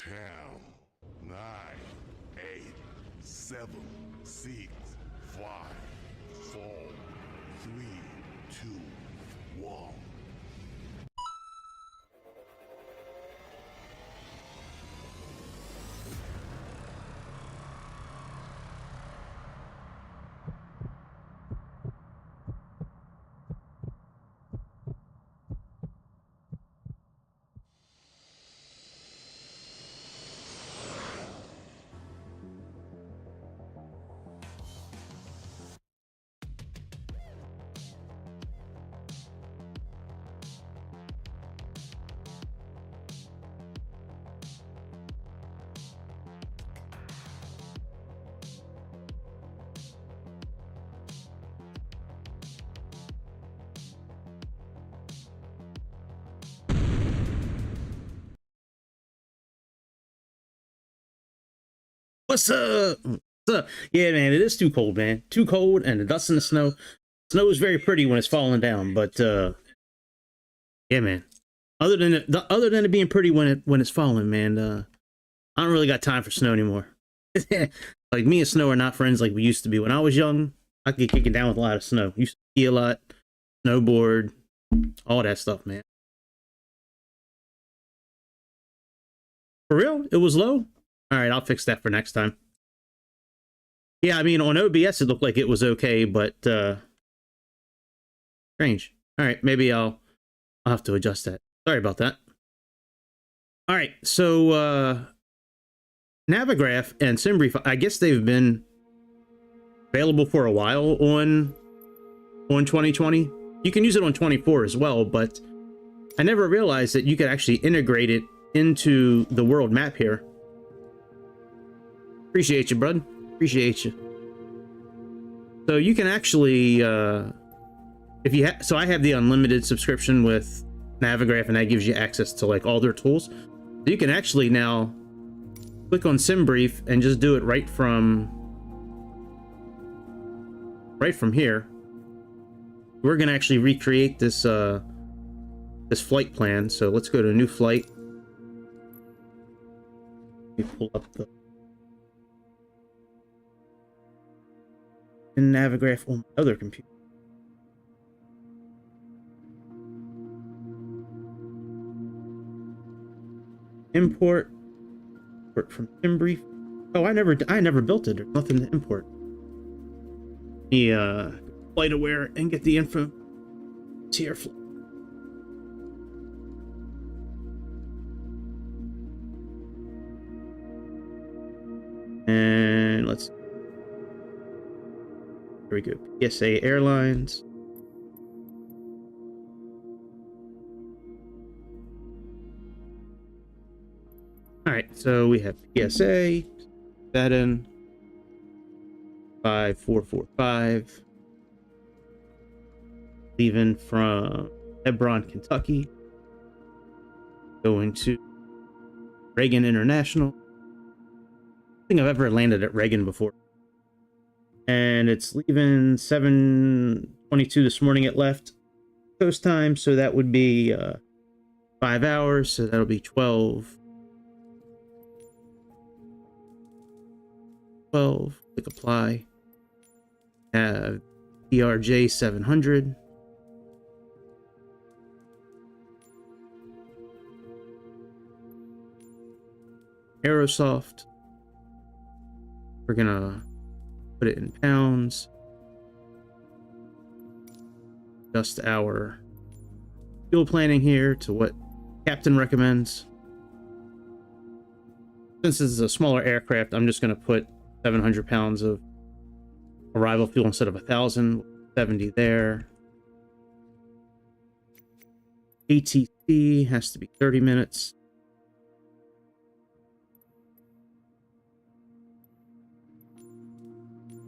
10, 9, 8, 7, 6, 5, 4, 3, 2, 1. What's up? What's up? Yeah, man, it is too cold, man. Too cold, and the dust and the snow. Snow is very pretty when it's falling down, but yeah, man. Other than it being pretty when it's falling, man, I don't really got time for snow anymore. Like, me and snow are not friends like we used to be. When I was young, I could get kicking down with a lot of snow. Used to ski a lot, snowboard, all that stuff, man. For real? It was low? All right, I'll fix that for next time. Yeah, I mean, on OBS, it looked like it was okay, but strange. All right, maybe I'll have to adjust that. Sorry about that. All right, so Navigraph and Simbrief, I guess they've been available for a while on 2020. You can use it on 24 as well, but I never realized that you could actually integrate it into the world map here. Appreciate you, bud. Appreciate you. So you can actually, if you so I have the unlimited subscription with Navigraph, and that gives you access to like all their tools. So you can actually now click on Simbrief and just do it right from here. We're gonna actually recreate this this flight plan. So let's go to a new flight. Let me pull up the Navigraph on my other computer. Import from Simbrief. Oh, I never built it. There's nothing to import. The flight aware and get the info. It's here. And let's. There we go. PSA Airlines. All right, so we have PSA. That in 5445. Leaving from Hebron, Kentucky. Going to Reagan International. I don't think I've ever landed at Reagan before. And it's leaving 7:22 this morning. It left coast time, so that would be 5 hours. So that'll be 12. Click apply. Have CRJ-700. Aerosoft. We're gonna put it in pounds. Just our fuel planning here to what Captain recommends. Since this is a smaller aircraft, I'm just going to put 700 pounds of arrival fuel instead of 1,000. 70 there. ATC has to be 30 minutes.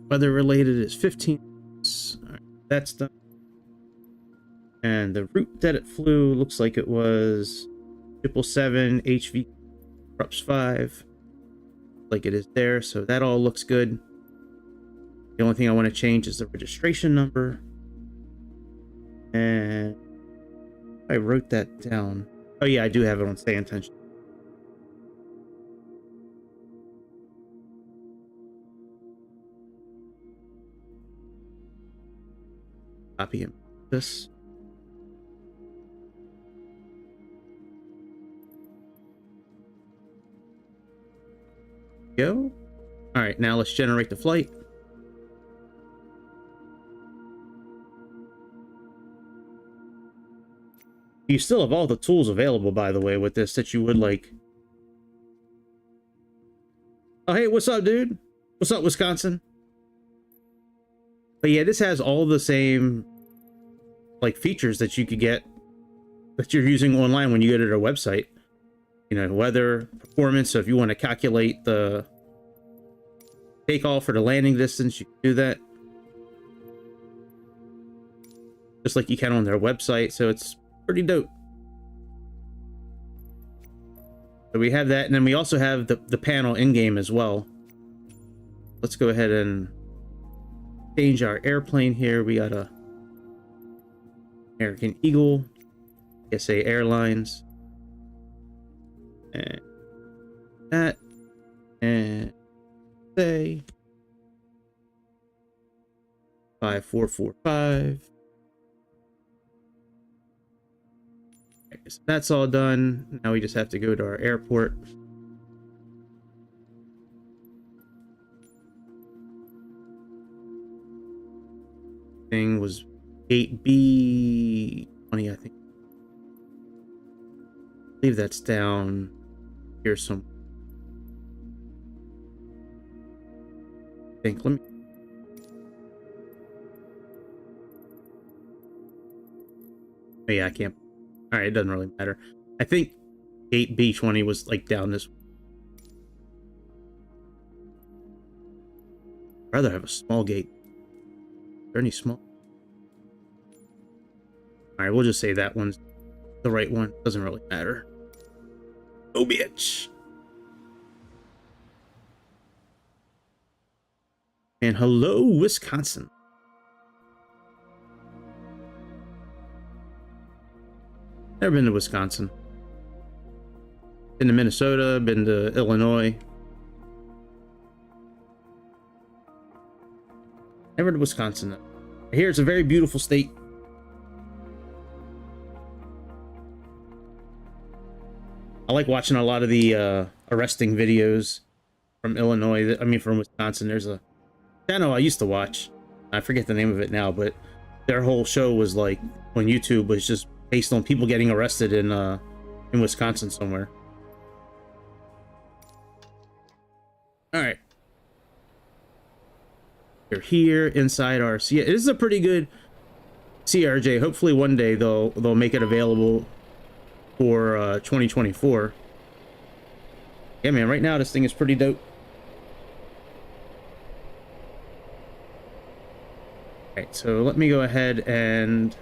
Weather related is 15 minutes. All right, that's done. And the route that it flew looks like it was 777 HV Props 5. Like it is there, so that all looks good. The only thing I want to change is the registration number. And I wrote that down. Oh yeah, I do have it on Sayintentions. Copy this. Go. All right, now let's generate the flight. You still have all the tools available, by the way, with this that you would like. Oh, hey, what's up, dude? What's up, Wisconsin? But yeah, this has all the same like features that you could get that you're using online when you go to their website. You know, weather, performance. So if you want to calculate the takeoff or the landing distance, you can do that. Just like you can on their website. So it's pretty dope. So we have that, and then we also have the panel in-game as well. Let's go ahead and change our airplane here. We got a American Eagle, KCVG Airlines, and that, and say 5445. So that's all done. Now we just have to go to our airport. Thing was gate B20, I think. I believe that's down here some. I think. Let me. Oh, yeah, I can't. All right, it doesn't really matter. I think gate B20 was like down this way. I'd rather have a small gate. Is there any small? All right, we'll just say that one's the right one. Doesn't really matter. Oh, bitch. And hello, Wisconsin. Never been to Wisconsin. Been to Minnesota, been to Illinois. Never to Wisconsin. I hear it's a very beautiful state. I like watching a lot of the arresting videos from Illinois. I mean, from Wisconsin. There's a channel I used to watch. I forget the name of it now, but their whole show was like on YouTube was just based on people getting arrested in Wisconsin somewhere. All right. We're here inside our CRJ. This is a pretty good CRJ. Hopefully one day they'll make it available for 2024. Yeah, man, right now this thing is pretty dope. Alright, so let me go ahead and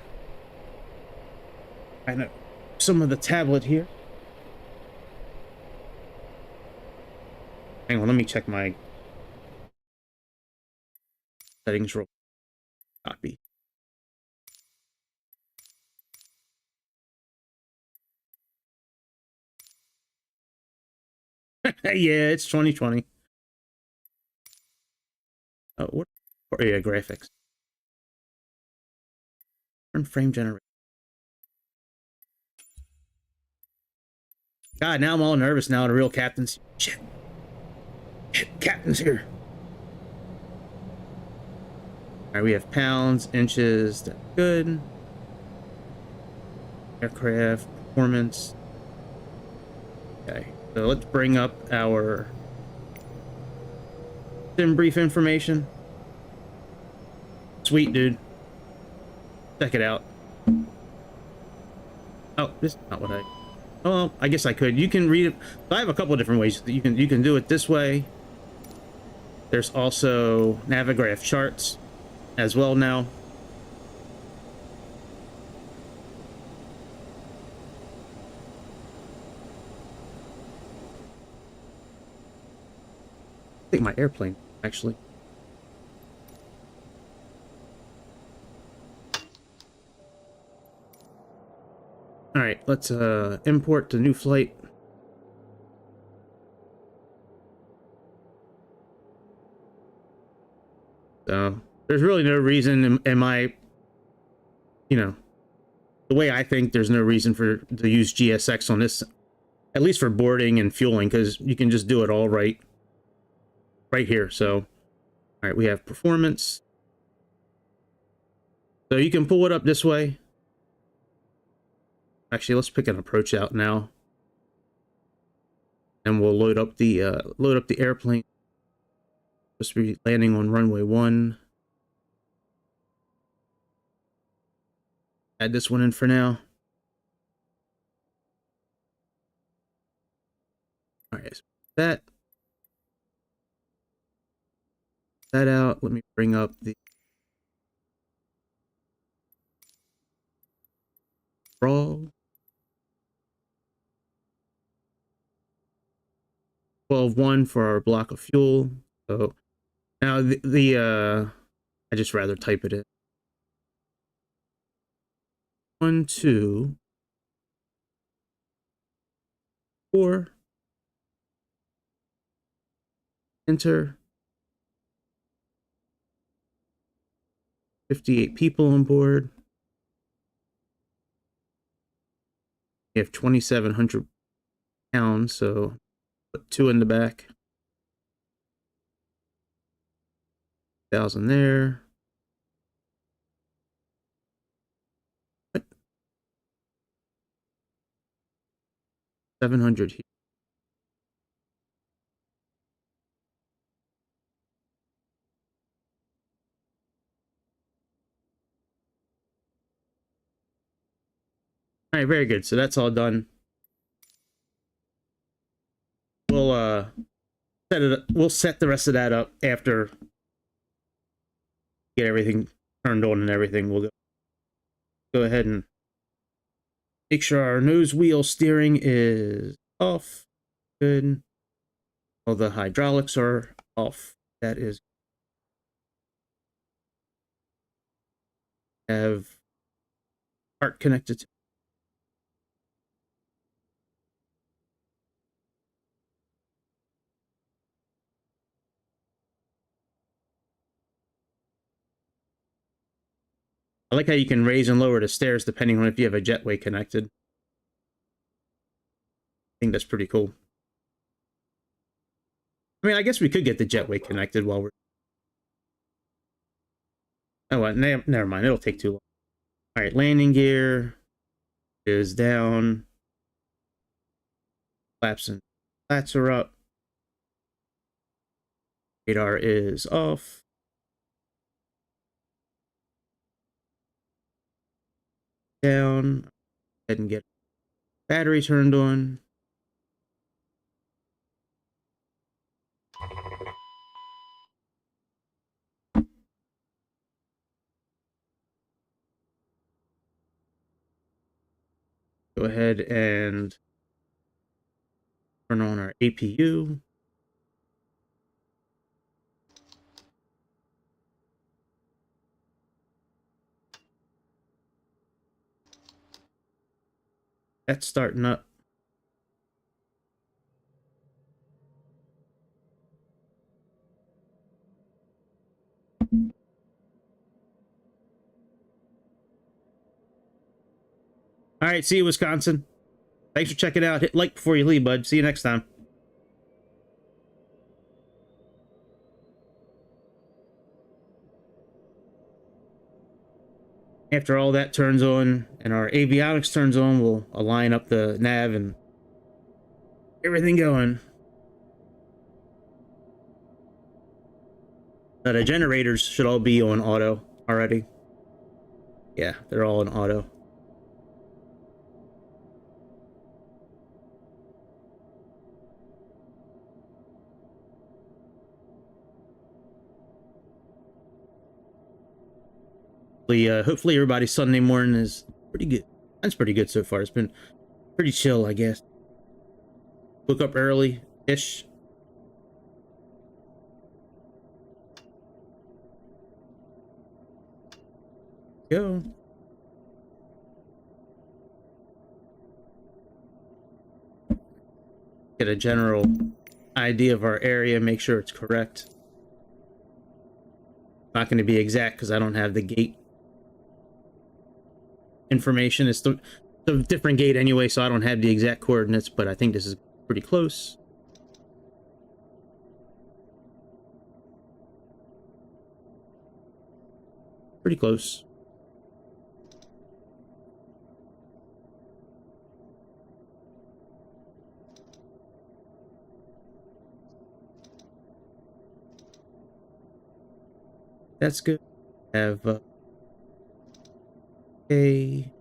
kind of some of the tablet here. Hang on, let me check my settings real. Copy. Yeah, it's 2020. Oh, what? Oh, yeah, graphics. Turn frame generation. God, now I'm all nervous now. The real captain's. Shit. Shit, captain's here. Alright, we have pounds, inches. That's good. Aircraft, performance. Okay, so let's bring up our Simbrief information. Sweet, dude. Check it out. Oh, this is not what I... Oh, I guess I could. You can read it. I have a couple of different ways. You can do it this way. There's also Navigraph charts as well now. I think my airplane, actually. All right, let's import the new flight. So there's really no reason in my you know, the way I think, there's no reason to use GSX on this, at least for boarding and fueling, because you can just do it all right here. So, all right, we have performance. So you can pull it up this way. Actually, let's pick an approach out now, and we'll load up the airplane. Supposed to be landing on runway 1. Add this one in for now. All right, so that out. Let me bring up the roll. 12.1 for our block of fuel. So now I just rather type it in. 1, 2, 4. Enter. 58 people on board. We have 2,700 pounds, so put 2 in the back. 1,000 there. 700 here. All right, very good. So that's all done. We'll set the rest of that up after get everything turned on and everything. We'll go ahead and make sure our nose wheel steering is off. Good. All the hydraulics are off. That is. Have part connected to. I like how you can raise and lower the stairs depending on if you have a jetway connected. I think that's pretty cool. I mean, I guess we could get the jetway connected while we're... Oh, well, never mind. It'll take too long. All right, landing gear is down. Flaps and slats are up. Radar is off. Down. Go ahead and get battery turned on. Go ahead and turn on our APU. That's starting up. All right, see you, Wisconsin. Thanks for checking out. Hit like before you leave, bud. See you next time. After all that turns on and our avionics turns on, we'll align up the nav and everything going. Now, the generators should all be on auto already. Yeah, they're all in auto. Hopefully everybody's Sunday morning is pretty good. That's pretty good so far. It's been pretty chill, I guess. Woke up early-ish. Go. Get a general idea of our area, make sure it's correct. Not going to be exact because I don't have the gate. information. It's the different gate anyway, so I don't have the exact coordinates, but I think this is pretty close. Pretty close. That's good. Have a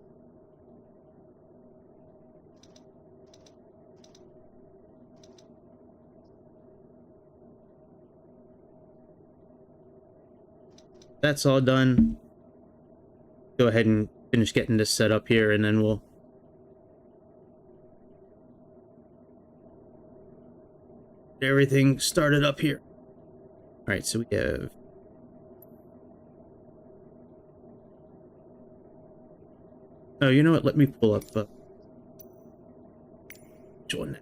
that's all done. Go ahead and finish getting this set up here, and then we'll get everything started up here. All right, so we have oh, you know what? Let me pull up which one.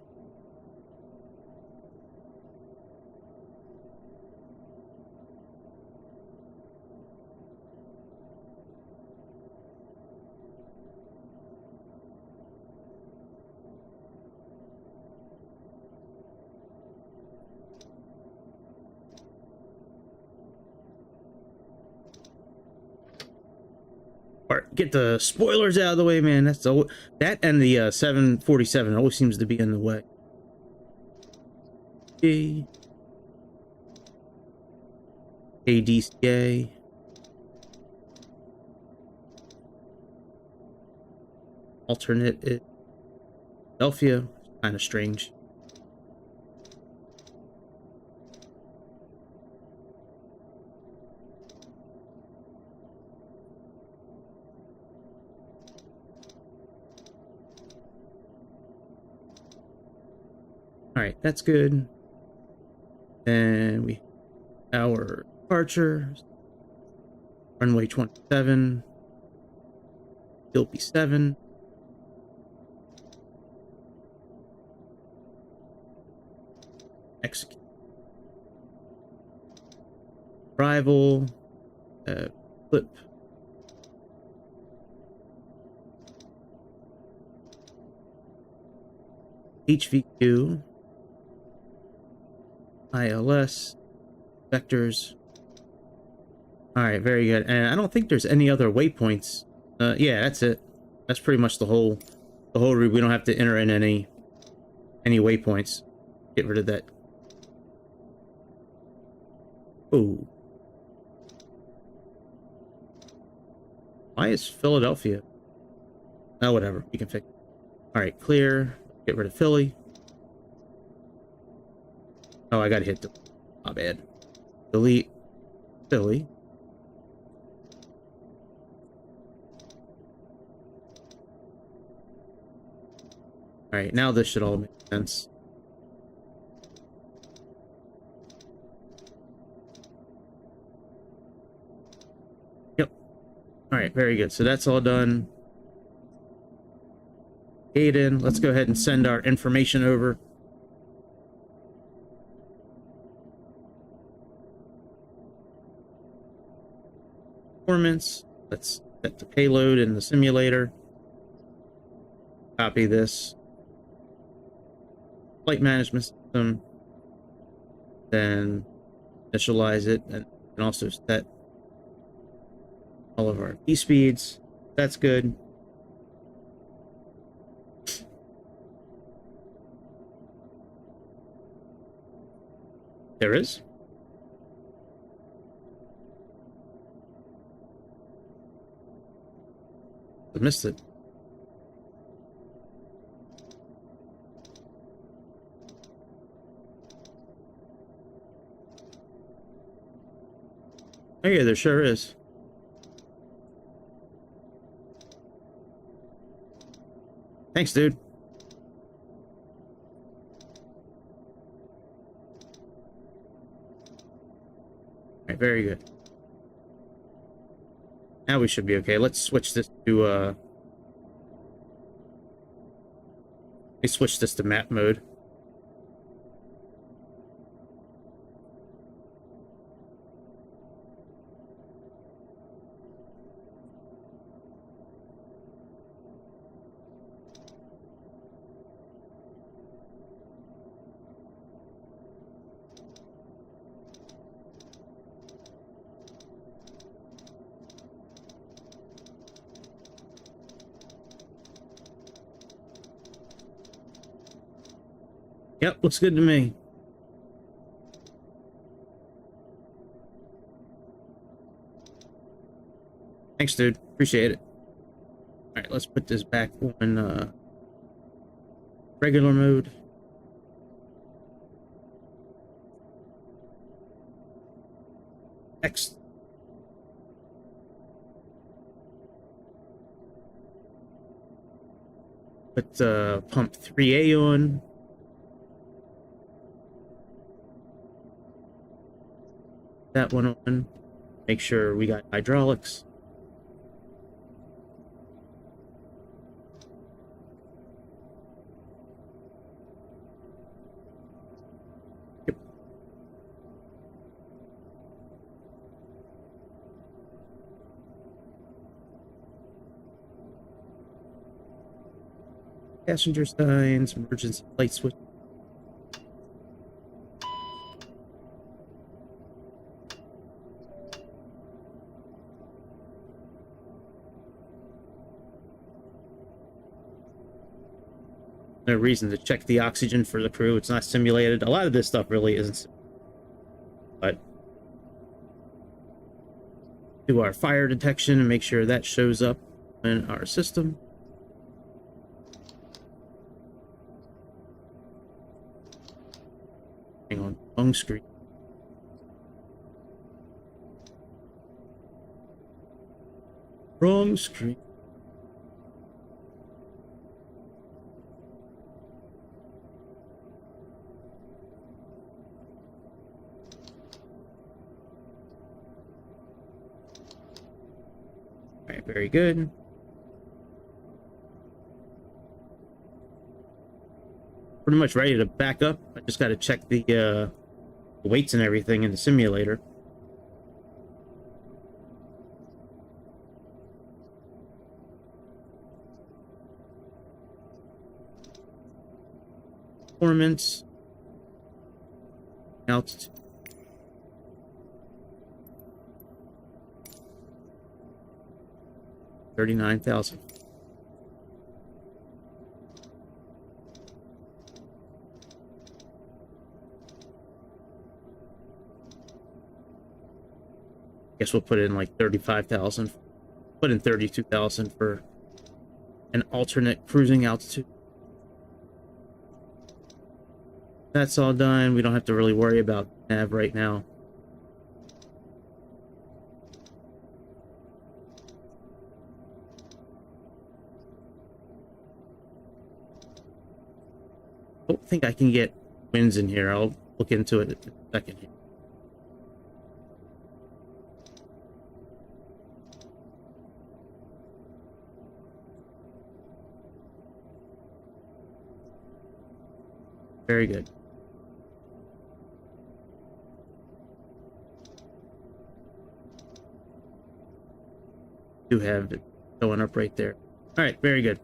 Alright, get the spoilers out of the way, man. That's that and the 747 always seems to be in the way. KDCA. Alternate is Philadelphia. Kind of strange. All right, that's good. And we our departure, runway 27, Gilby 7. Execute. Arrival, flip. HVQ. ILS, vectors. All right, very good. And I don't think there's any other waypoints. Yeah, that's it. That's pretty much the whole route. We don't have to enter in any waypoints. Get rid of that. Oh, why is Philadelphia? Oh, whatever. You can fix it. All right, clear. Get rid of Philly. Oh, I gotta hit the. My bad. Delete Philly. Alright, now this should all make sense. Yep. Alright, very good. So that's all done. Aiden, let's go ahead and send our information over. Performance. Let's set the payload in the simulator. Copy this. Flight management system. Then initialize it, and also set all of our V speeds. That's good. There is. I missed it. Oh yeah, there sure is. Thanks, dude. Alright, very good. Now we should be okay. Let's switch this to map mode. Yep, looks good to me. Thanks, dude. Appreciate it. All right, let's put this back on regular mode. Next. Put pump 3A on. That one on. Make sure we got hydraulics. Yep. Passenger signs, emergency light switch. No reason to check the oxygen for the crew. It's not simulated. A lot of this stuff really isn't. But do our fire detection and make sure that shows up in our system. Hang on, wrong screen. Wrong screen. All right, very good. Pretty much ready to back up. I just got to check the weights and everything in the simulator. Performance, altitude. $39,000. Guess we'll put in like 35,000. Put in 32,000 for an alternate cruising altitude. That's all done. We don't have to really worry about nav right now. I don't think I can get winds in here. I'll look into it in a second here. Very good. Do have it going up right there. All right, very good.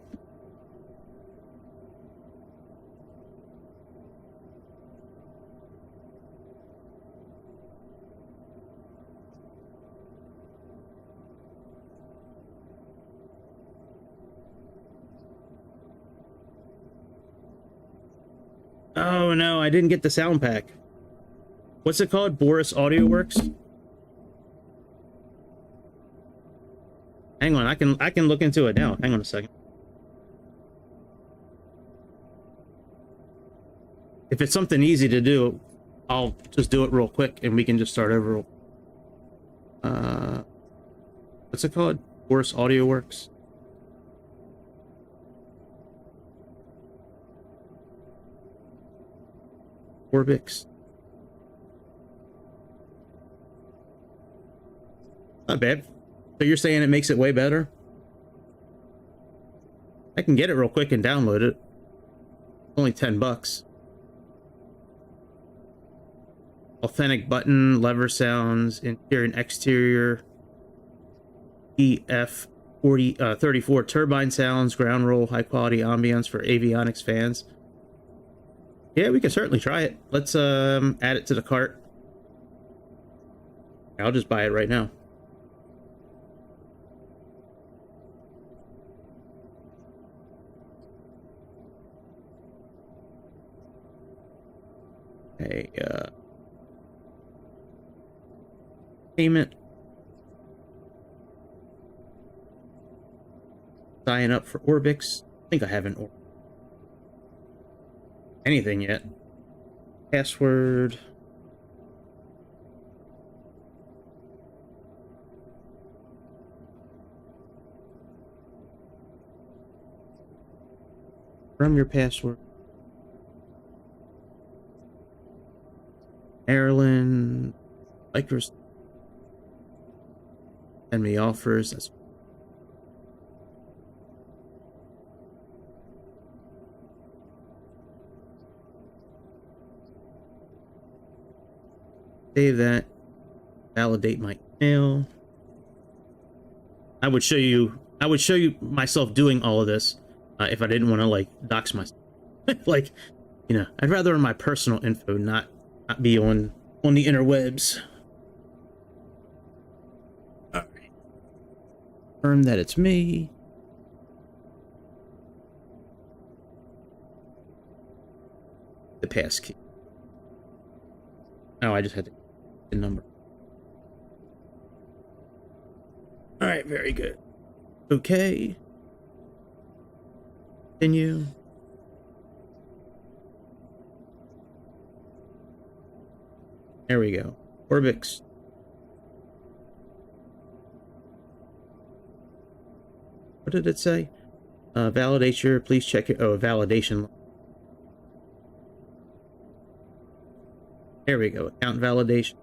Oh no, I didn't get the sound pack. What's it called? Boris Audio Works? Hang on, I can look into it now. Hang on a second. If it's something easy to do, I'll just do it real quick and we can just start over. What's it called? Boris Audio Works. Orbix. Not bad. So you're saying it makes it way better? I can get it real quick and download it. Only $10. Authentic button, lever sounds, interior and exterior. EF 34 turbine sounds, ground roll, high quality ambience for avionics fans. Yeah, we can certainly try it. Let's add it to the cart. I'll just buy it right now. a payment. Sign up for Orbix. I think I haven't anything yet. Password. From your password. Maryland. Microsoft. Send me offers. That's save that. Validate my email. I would show you myself doing all of this if I didn't want to like dox myself. Like, you know, I'd rather my personal info not be on the interwebs. All right. Confirm that it's me. The passkey. Oh, I just had the number. All right, very good. Okay. Continue. There we go. Orbix. What did it say? Validate your, please check your, oh, validation. There we go. Account validation.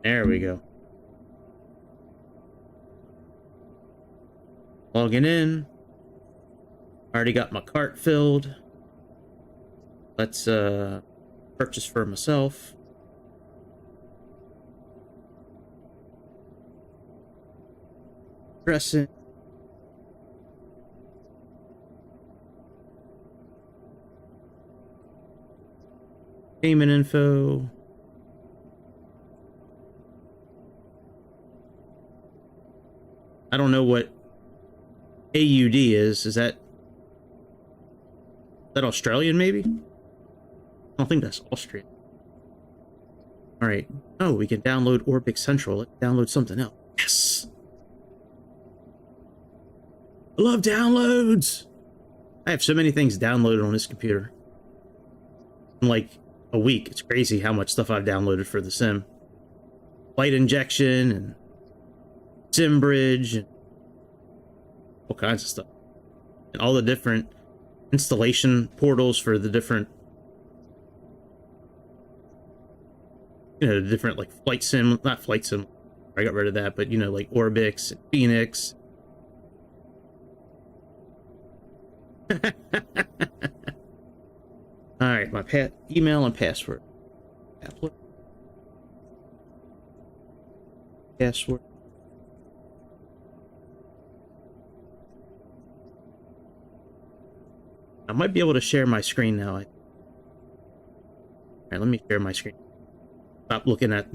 There we go. Logging in. Already got my cart filled. Let's purchase for myself. Dressing. Payment info. I don't know what AUD is. Is that Australian, maybe? I don't think that's Austrian. All right. Oh, we can download Orbix Central. Let's download something else. Yes! I love downloads! I have so many things downloaded on this computer. In like a week. It's crazy how much stuff I've downloaded for the sim. Light injection and Simbrief and all kinds of stuff. And all the different installation portals for the different, you know, the different like flight sim, not flight sim, I got rid of that, but you know, like Orbix and Phoenix. All right, my email and password. Password. I might be able to share my screen now. All right, let me share my screen. Stop looking at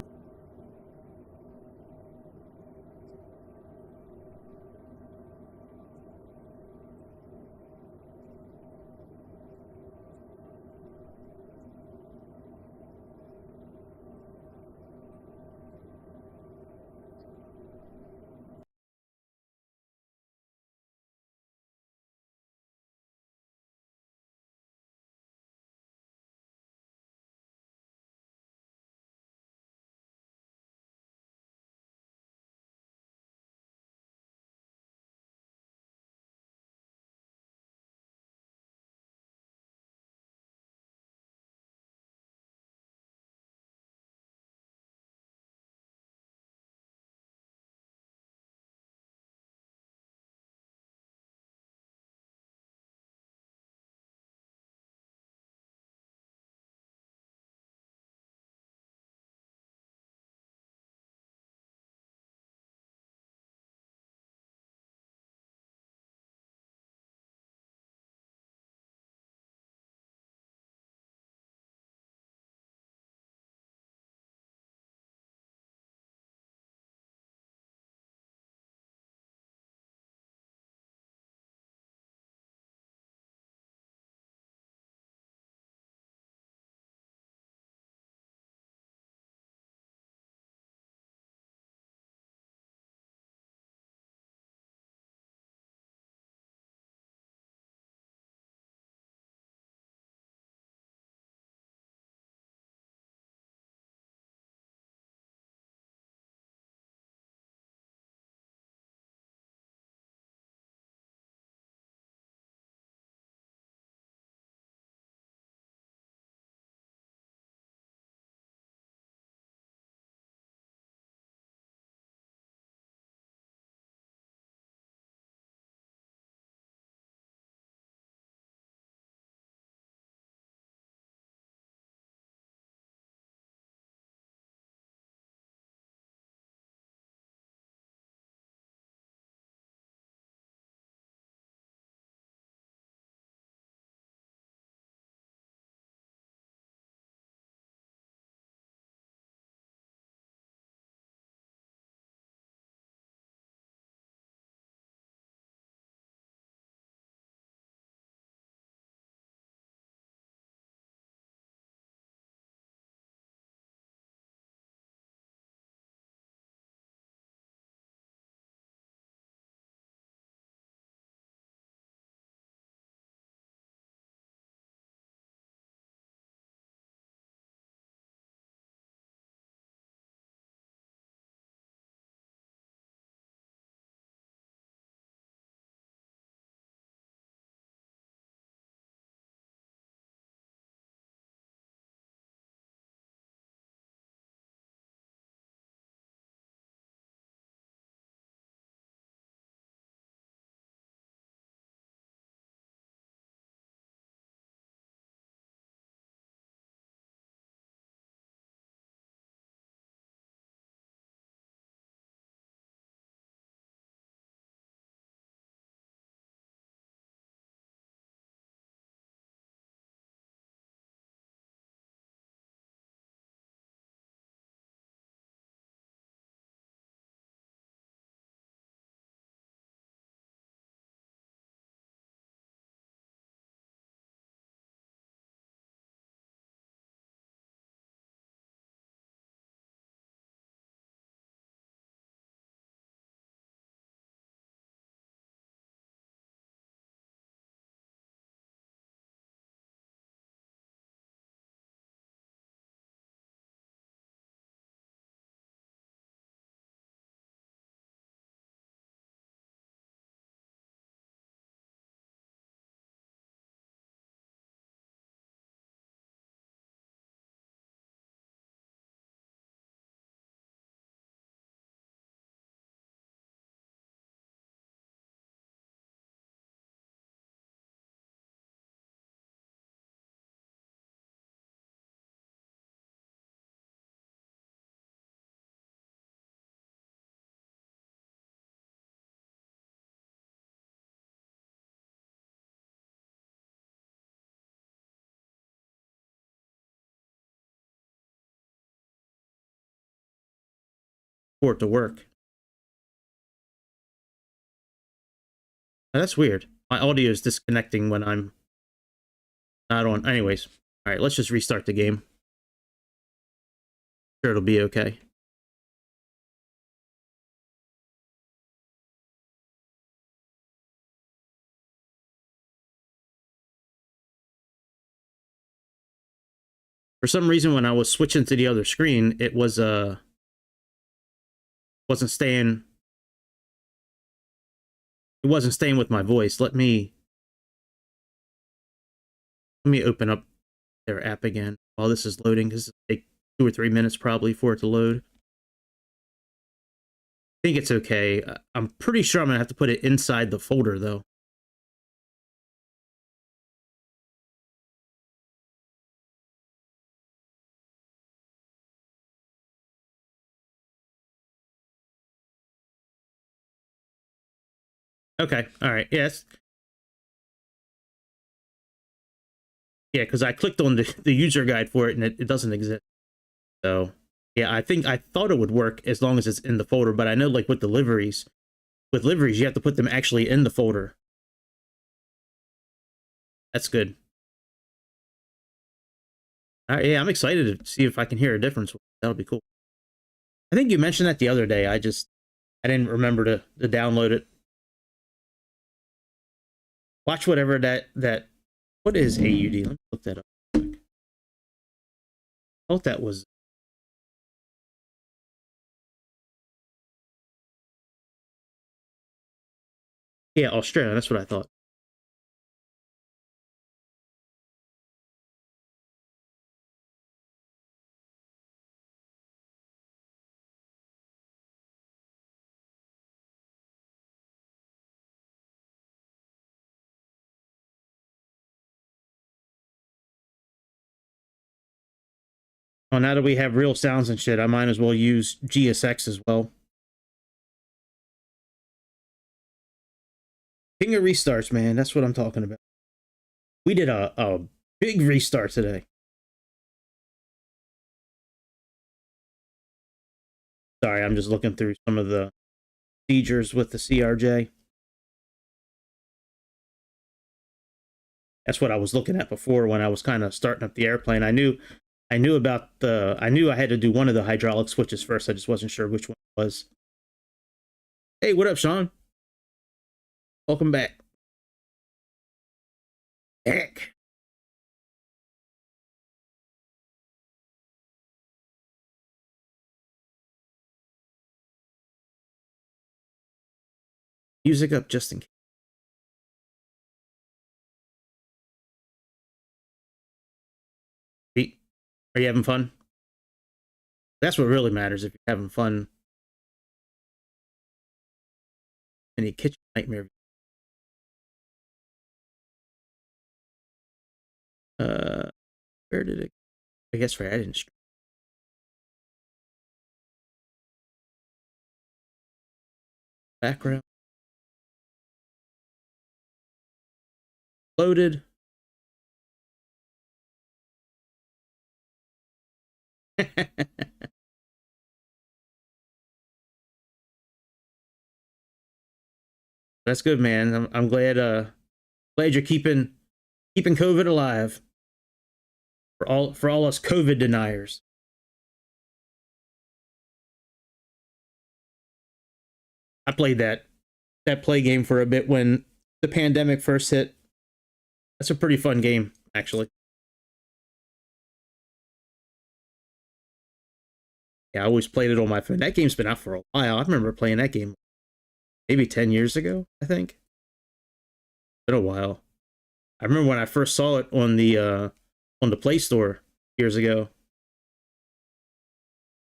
for it to work. Now, that's weird. My audio is disconnecting when I'm not on. Anyways, all right, let's just restart the game. Sure, it'll be okay. For some reason, when I was switching to the other screen, it was wasn't staying. It wasn't staying with my voice. Let me open up their app again while this is loading. This will take 2 or 3 minutes probably for it to load. I think it's okay. I'm pretty sure I'm gonna have to put it inside the folder though. Okay, all right, yes. Yeah, because I clicked on the user guide for it and it doesn't exist. So yeah, I thought it would work as long as it's in the folder, but I know like with liveries you have to put them actually in the folder. That's good. All right, yeah, I'm excited to see if I can hear a difference. That'll be cool. I think you mentioned that the other day. I didn't remember to download it. Watch whatever that what is AUD? Let me look that up. I thought that was yeah, Australia. That's what I thought. Oh, now that we have real sounds and shit, I might as well use GSX as well. King of restarts, man. That's what I'm talking about. We did a big restart today. Sorry, I'm just looking through some of the procedures with the CRJ. That's what I was looking at before when I was kind of starting up the airplane. I knew I knew I had to do one of the hydraulic switches first. I just wasn't sure which one it was. Hey, what up, Sean? Welcome back. Heck. Music up just in case. Are you having fun? That's what really matters if you're having fun. Any kitchen nightmare. Where did it? I guess right. I didn't. Background loaded. That's good, man. I'm glad. Glad you're keeping COVID alive. For all us COVID deniers. I played that play game for a bit when the pandemic first hit. That's a pretty fun game, actually. Yeah, I always played it on my phone. That game's been out for a while. I remember playing that game maybe 10 years ago, I think. Been a while. I remember when I first saw it on the Play Store years ago.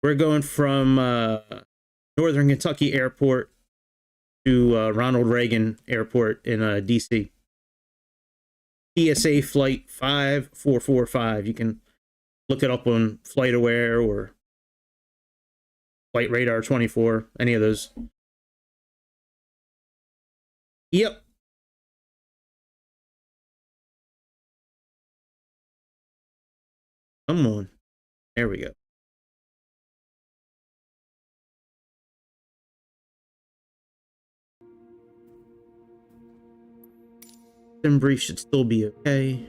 We're going from Northern Kentucky Airport to Ronald Reagan Airport in DC. TSA flight 5445. You can look it up on FlightAware or Flight Radar 24, any of those. Yep. Come on. There we go. Simbrief should still be okay.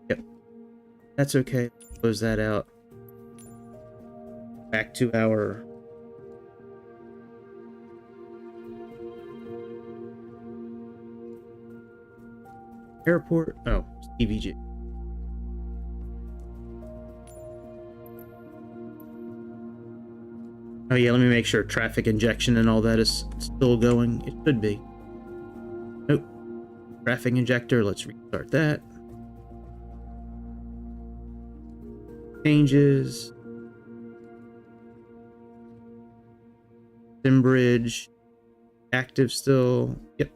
Yep, that's okay. Close that out. Back to our airport. Oh, KCVG. Oh yeah, let me make sure traffic injection and all that is still going. It should be. Nope. Traffic injector, let's restart that. Changes. Simbridge. Active still. Yep.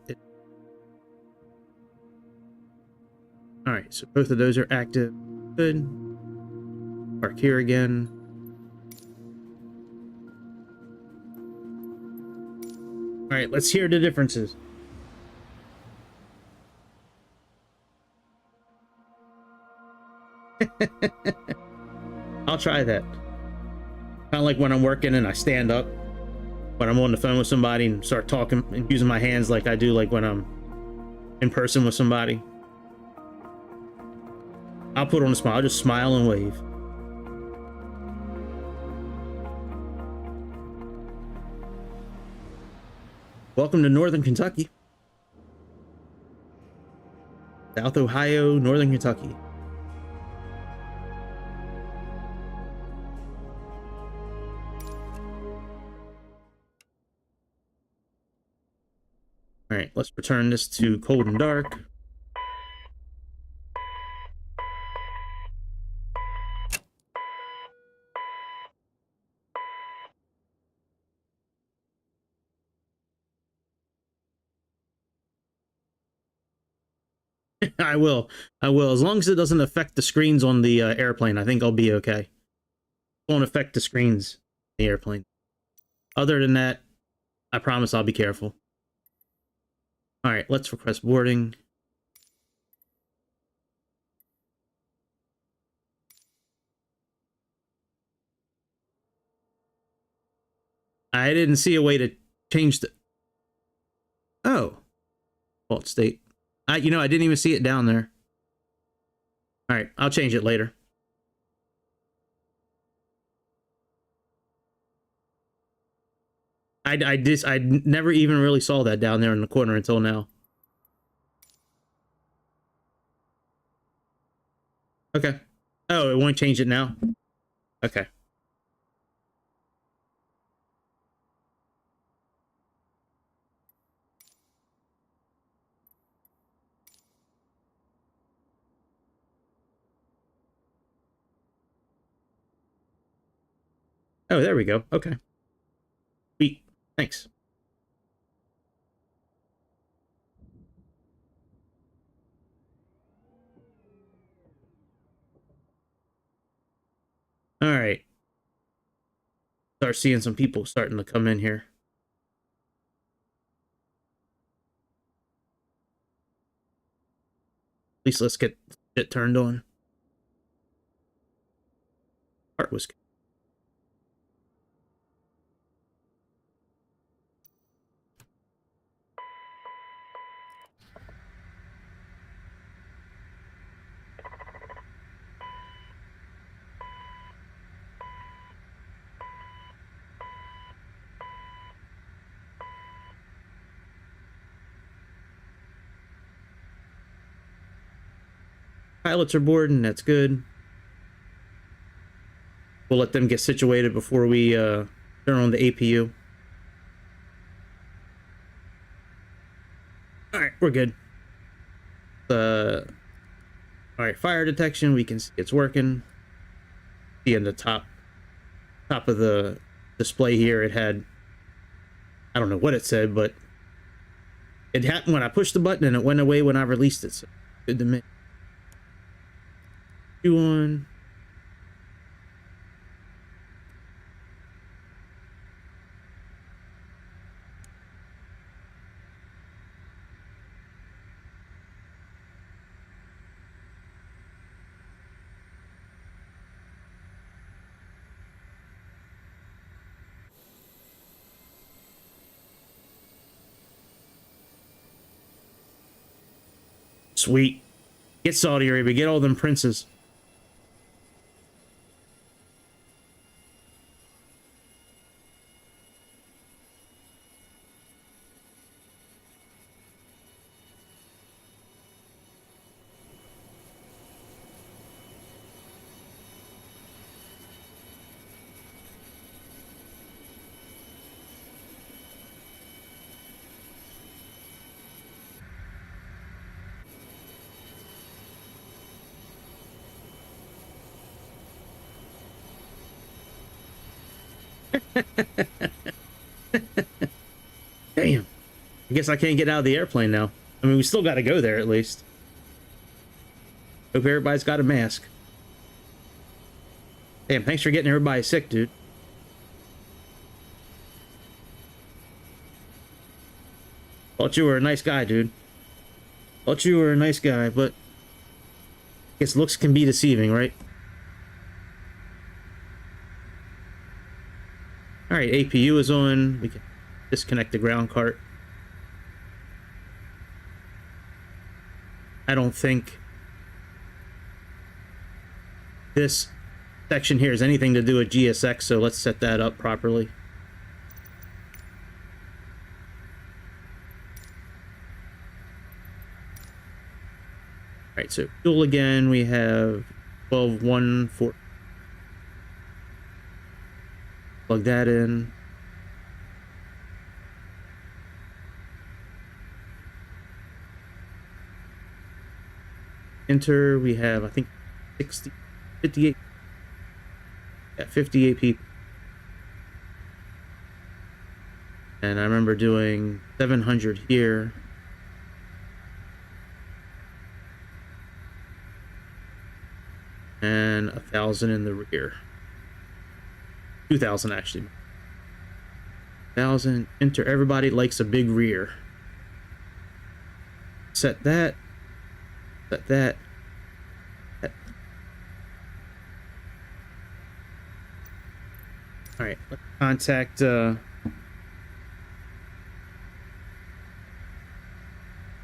Alright, so both of those are active. Good. Park here again. Alright, let's hear the differences. I'll try that. Kind of like when I'm working and I stand up. When I'm on the phone with somebody and start talking and using my hands like I do like when I'm in person with somebody. I'll put on a smile. I'll just smile and wave. Welcome to Northern Kentucky. South Ohio, Northern Kentucky. All right, let's return this to cold and dark. I will. As long as it doesn't affect the screens on the airplane, I think I'll be okay. It won't affect the screens on the airplane. Other than that, I promise I'll be careful. All right, let's request boarding. I didn't see a way to change the... Oh. Fault state. I didn't even see it down there. All right, I'll change it later. I never even really saw that down there in the corner until now. Okay. Oh, it won't change it now? Okay. Oh, there we go. Okay. Sweet. Thanks. All right. Start seeing some people starting to come in here. At least let's get it turned on. Heart was good. Pilots are boarding, that's good. We'll let them get situated before we turn on the APU. Alright, we're good. Alright, fire detection, we can see it's working. See in the top of the display here, it had, I don't know what it said, but it happened when I pushed the button and it went away when I released it. So good to me. One. Sweet. Get Saudi Arabia. Get all them princes. Damn. I guess I can't get out of the airplane now. I mean, we still got to go there at least. Hope everybody's got a mask. Damn, thanks for getting everybody sick, dude. Thought you were a nice guy, dude. Thought you were a nice guy, but I guess looks can be deceiving, right? Alright, APU is on. We can disconnect the ground cart. I don't think this section here has anything to do with GSX, so let's set that up properly. Alright, so fuel again, we have 12.1.4. Plug that in. Enter, we have, I think, 58. Yeah, 58 people. And I remember doing 700 here. And 1,000 in the rear. 2,000 actually. 1,000. Enter. Everybody likes a big rear. Set that. Set that. All right. Let's contact. You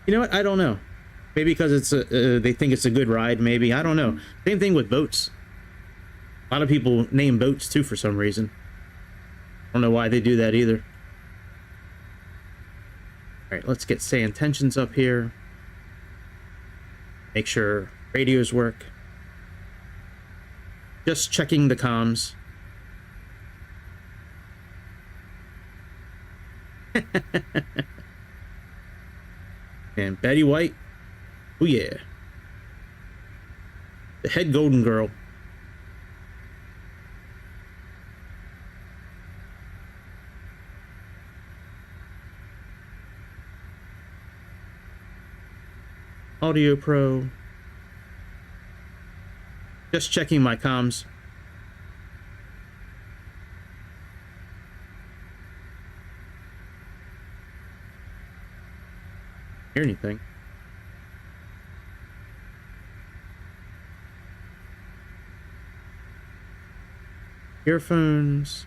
know what? I don't know. Maybe because it's they think it's a good ride. Maybe, I don't know. Same thing with boats. A lot of people name boats too for some reason. I don't know why they do that either. All right, let's get Sayintentions up here. Make sure radios work. Just checking the comms. And Betty White. Oh yeah. The head golden girl. Audio Pro. Just checking my comms. Hear anything? Earphones.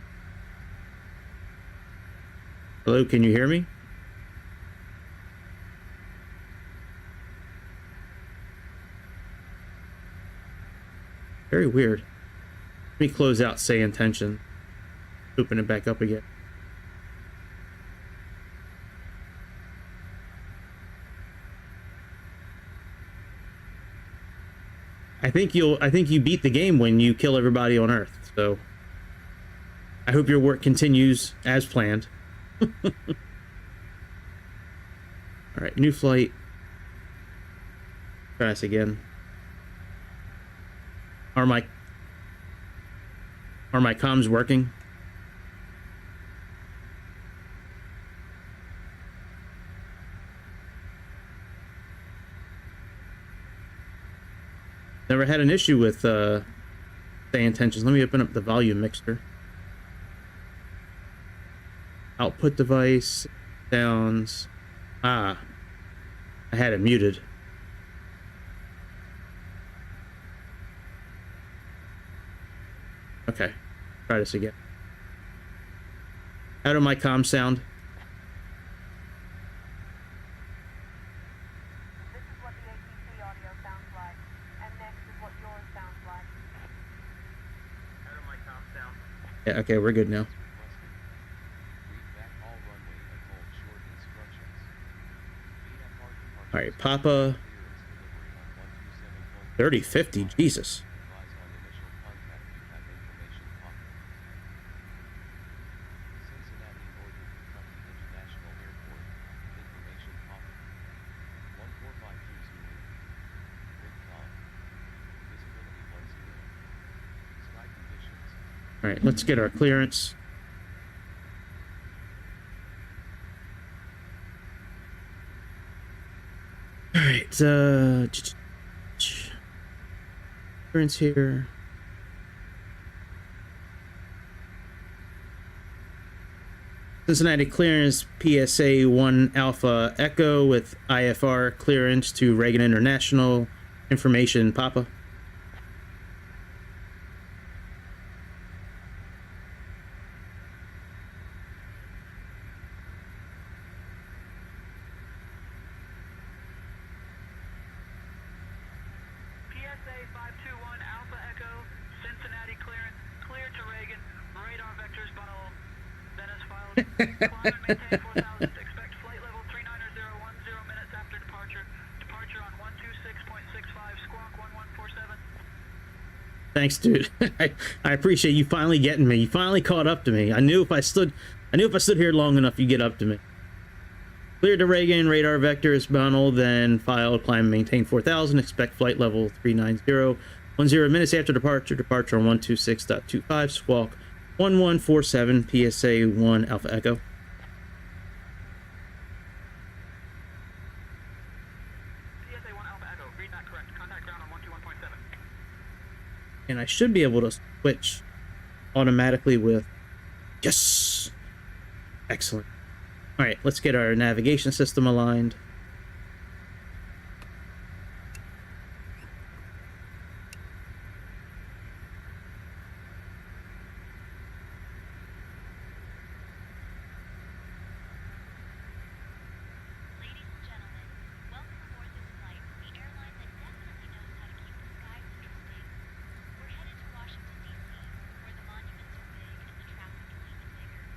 Hello, can you hear me? Very weird. Let me close out Sayintention. Open it back up again. I think you beat the game when you kill everybody on Earth, so I hope your work continues as planned. Alright, new flight. Try this again. Are my comms working? Never had an issue with Sayintentions. Let me open up the volume mixer. Output device, sounds. Ah, I had it muted. Okay, try this again. How do my comms sound? This is what the Yeah, okay, we're good now. All right, Papa. 3050, Jesus. All right, let's get our clearance. All right, clearance here. Cincinnati clearance, PSA 1 Alpha Echo with IFR clearance to Reagan International. Information, Papa. PSA 521 Alpha Echo, Cincinnati clearance, cleared to Reagan, radar vectors funnel, Venice filed, climb and maintain 4000, expect flight level 39010 minutes after departure, departure on 126.65, squawk 1147. Thanks, dude. I appreciate you finally getting me. You finally caught up to me. I knew if I stood here long enough, you'd get up to me. Cleared to Reagan, radar vectors, funnel, then file, climb, and maintain 4000, expect flight level 39010 minutes after departure, departure on 126.25, squawk 1147, PSA 1 Alpha Echo. PSA 1 Alpha Echo, read that correct, contact ground on 121.7. And I should be able to switch automatically with... Yes! Excellent. All right, let's get our navigation system aligned. Ladies and gentlemen, welcome aboard this flight with the airline that definitely knows how to keep the skies interesting. We're headed to Washington, D.C., where the monuments are big and the traffic is even bigger.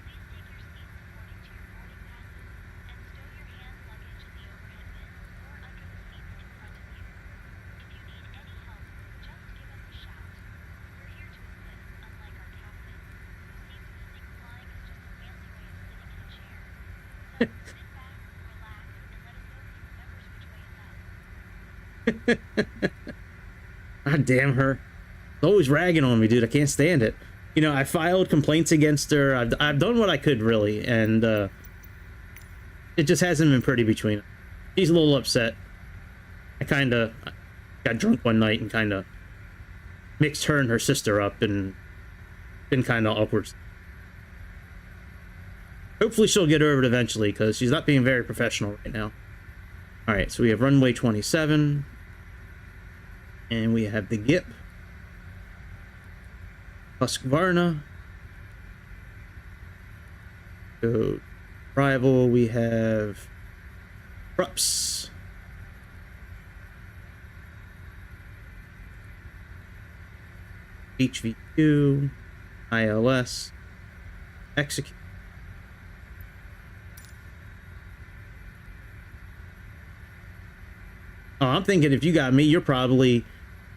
Please take your seats according to your boarding passes and stow your hand luggage in the overhead bins or under the seats in front of you. If you need any help, just give us a shout. We're here to assist, unlike our captain, who seems to think flying is just a fancy way of sitting in a chair. So sit back, relax, and let us know if he remembers which way is up. God damn her. Always ragging on me, dude. I can't stand it. You know, I filed complaints against her. I've done what I could, really, and it just hasn't been pretty between us. She's a little upset. I kind of got drunk one night and kind of mixed her and her sister up, and been kind of awkward. Hopefully she'll get over it eventually, because she's not being very professional right now. Alright, so we have runway 27. And we have the GIP. Husqvarna. So, arrival, we have Rups. HVQ. ILS. Execute. Oh, I'm thinking if you got me, you're probably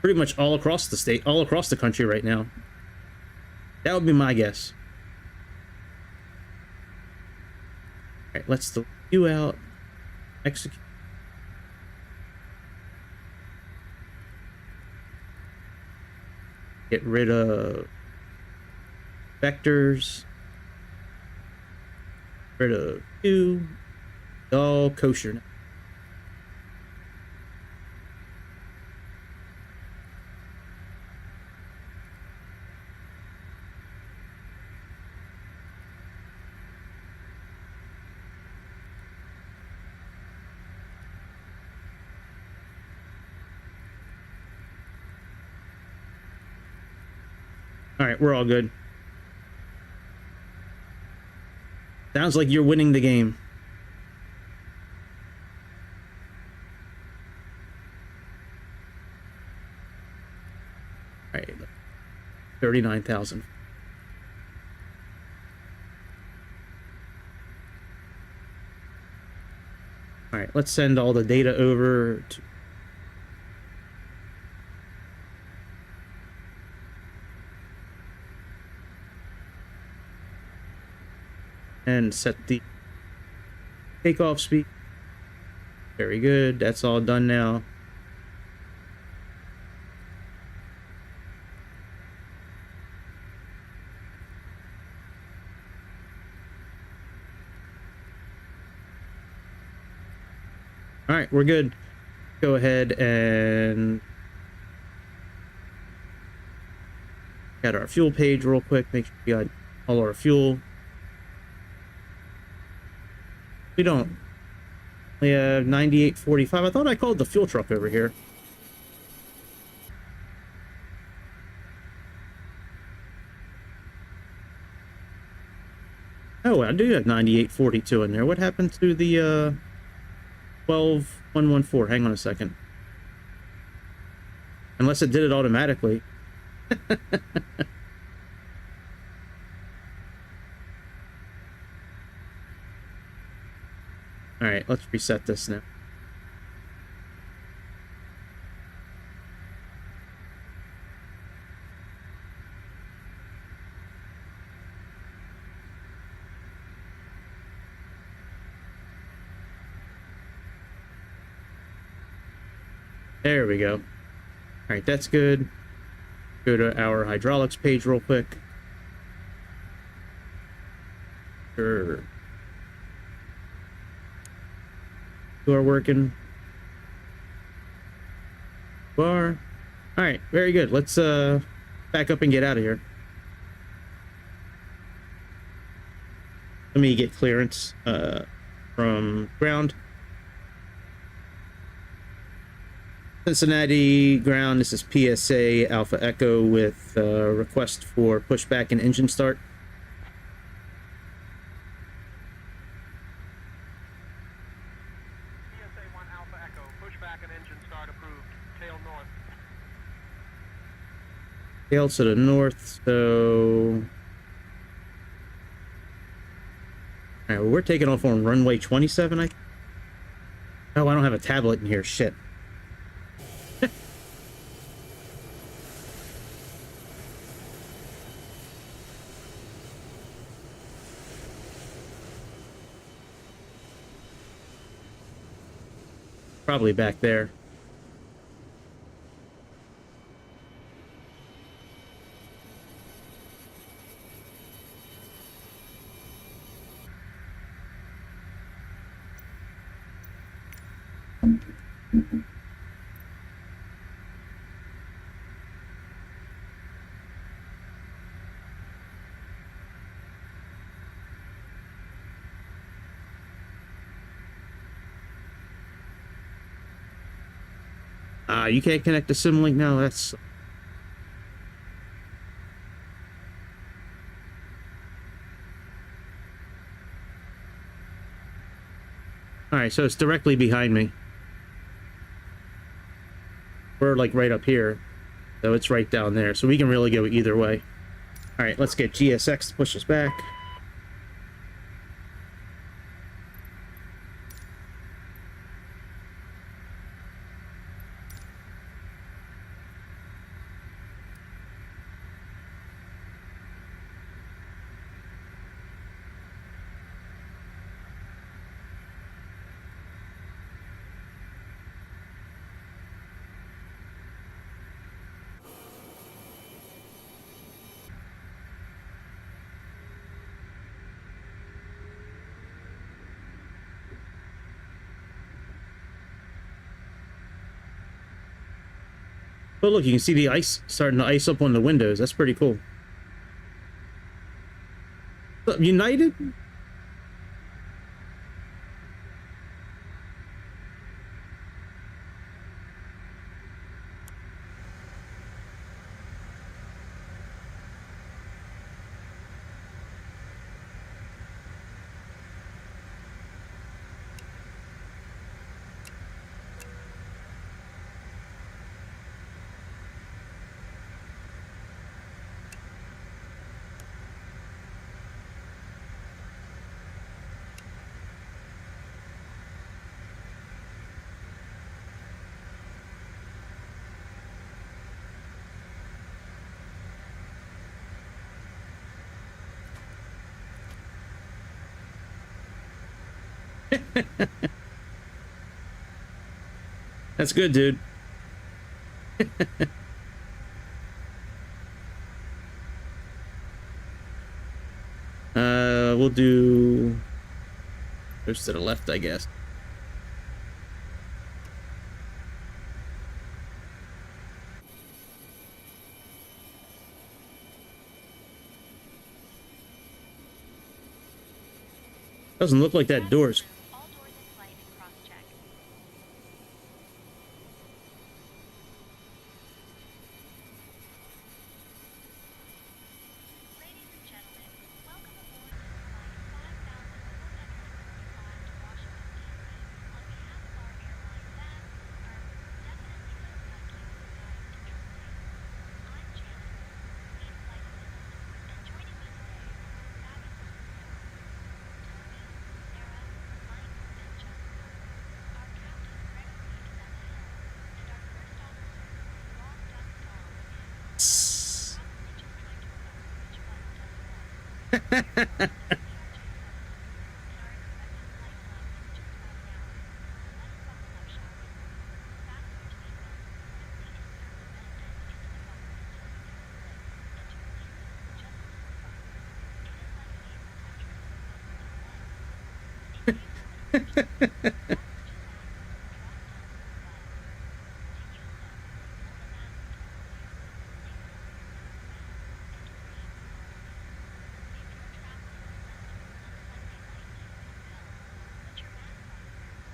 pretty much all across the state, all across the country right now. That would be my guess. Alright, let's delete you out. Execute. Get rid of vectors. Rid of you. All kosher now. Alright, we're all good. Sounds like you're winning the game. Alright. 39,000. right, let's send all the data over to... and set the takeoff speed. Very good. That's all done now. All right, we're good. Go ahead and got our fuel page real quick. Make sure we got all our fuel. We don't. We have 98.45. I thought I called the fuel truck over here. Oh, I do have 98.42 in there. What happened to the 12.114? Hang on a second. Unless it did it automatically. All right, let's reset this now. There we go. All right, that's good. Go to our hydraulics page real quick. Sure. You are working. Bar. All right, very good. Let's back up and get out of here. Let me get clearance from ground. Cincinnati ground. This is PSA Alpha Echo with request for pushback and engine start. PSA 1 Alpha Echo, pushback and engine start approved. Tail north. Tail to the north, so... Alright, well, we're taking off on runway 27, Oh, I don't have a tablet in here, shit. Probably back there. You can't connect the Simlink now. That's... Alright, so it's directly behind me. We're like right up here. So it's right down there. So we can really go either way. Alright, let's get GSX to push us back. Oh, look, you can see the ice starting to ice up on the windows. That's pretty cool. What's up, United? That's good, dude. We'll do push to the left, I guess. Doesn't look like that door's. All doors in flight and cross-check. Ladies and gentlemen, welcome aboard this flight 5445 to Washington, D.C. On behalf of our airline that definitely knows how to keep the skies interesting. I'm Janet, lead flight attendant, and joining me today are our fabulous crew. Tony, Sarah, Mike, and Jessica. Our captain, Gregory, is at the helm, and our first officer, Long Duck Dong, is probably just trying to remember which button does what. We are the CRJ-700, and our expected flight time is just about an hour. So let's buckle up, shall we? Fasten your seatbelts, quickly insert the vent end into the bumper until you hear a click, and to release it, just pull the button. It is like naval Tetris, but with legs. In case of an emergency, passengers ask us to drop down from above. To use them, pull the mask door clear, place the seatbelt around, and breathe normally. If you're traveling with Lenovo on a Sunday night like this film, put your mask on first.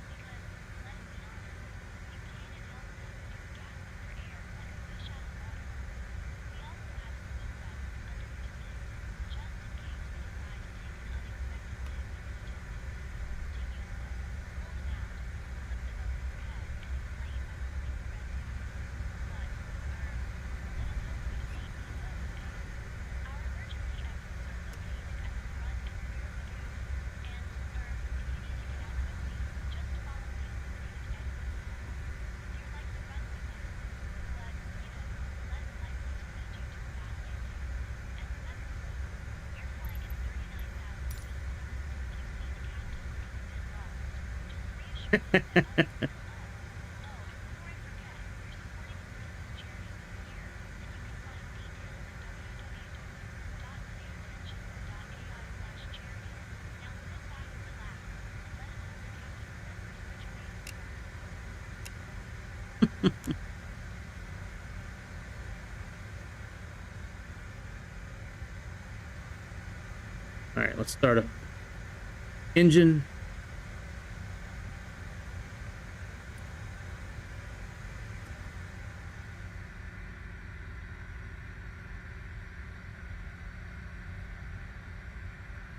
Because, let's be honest, you can't help but start gasping for air like a fish out of water. We also have some heat vests underneath the seats, just in case we decide to take an unexpected dip in the steward. To use them, pull them out, slip them over your head, and inflate by pulling the red tab. But, let us hope we've saved these folks, eh? Our emergency exits are located at the front and rear of the cabin. And, if you need to get out quickly, just follow the illuminated exits. They're like the runway lights, but, less likely to lead you to a bad landing. And remember, folks, we're flying at 39,000 feet. If you see the captain looking a bit lost, just reassure him that others will know. Oh, and before I forget, we're supporting a Christmas charity this year, and you can find details at www.sayintentions.ai/charity. Now sit back and relax, and let us hope the captain remembers which way is north. All right, let's start up. Engine.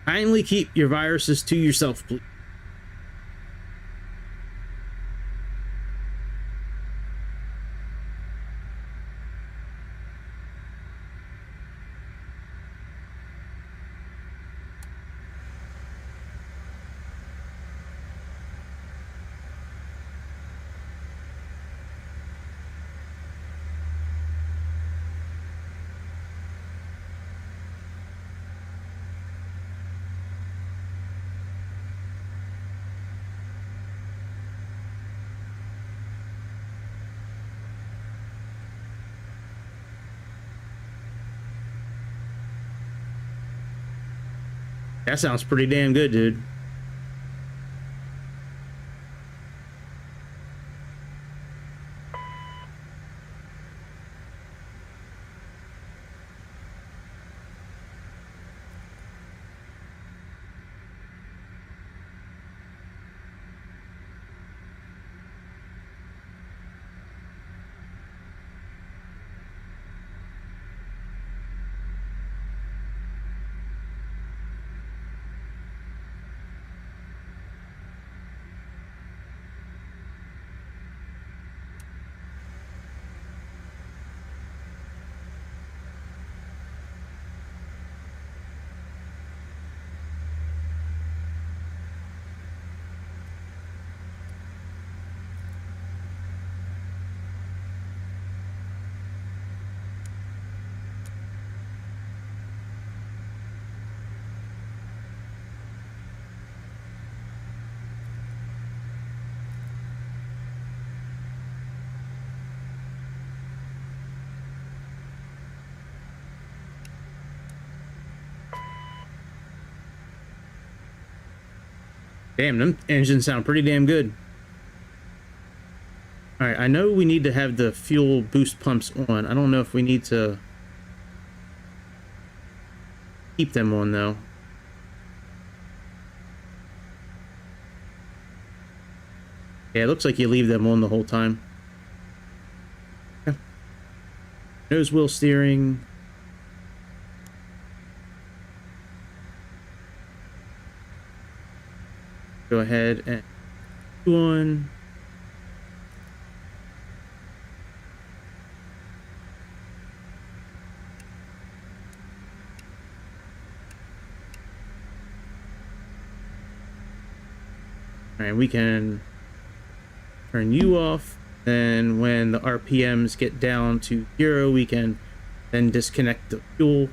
Kindly keep your viruses to yourself, please. That sounds pretty damn good, dude. Damn, them engines sound pretty damn good. All right, I know we need to have the fuel boost pumps on. I don't know if we need to keep them on though. Yeah, it looks like you leave them on the whole time. Yeah. Nose wheel steering. Go ahead and on. All right, we can turn you off. Then when the RPMs get down to 0, we can then disconnect the fuel.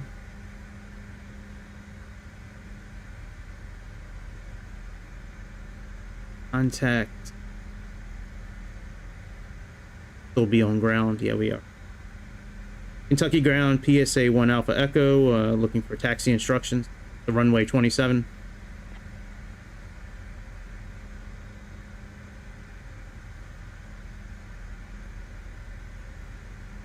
Contact. Still be on ground. Yeah, we are. Kentucky ground, PSA 1 Alpha Echo, looking for taxi instructions. The runway 27.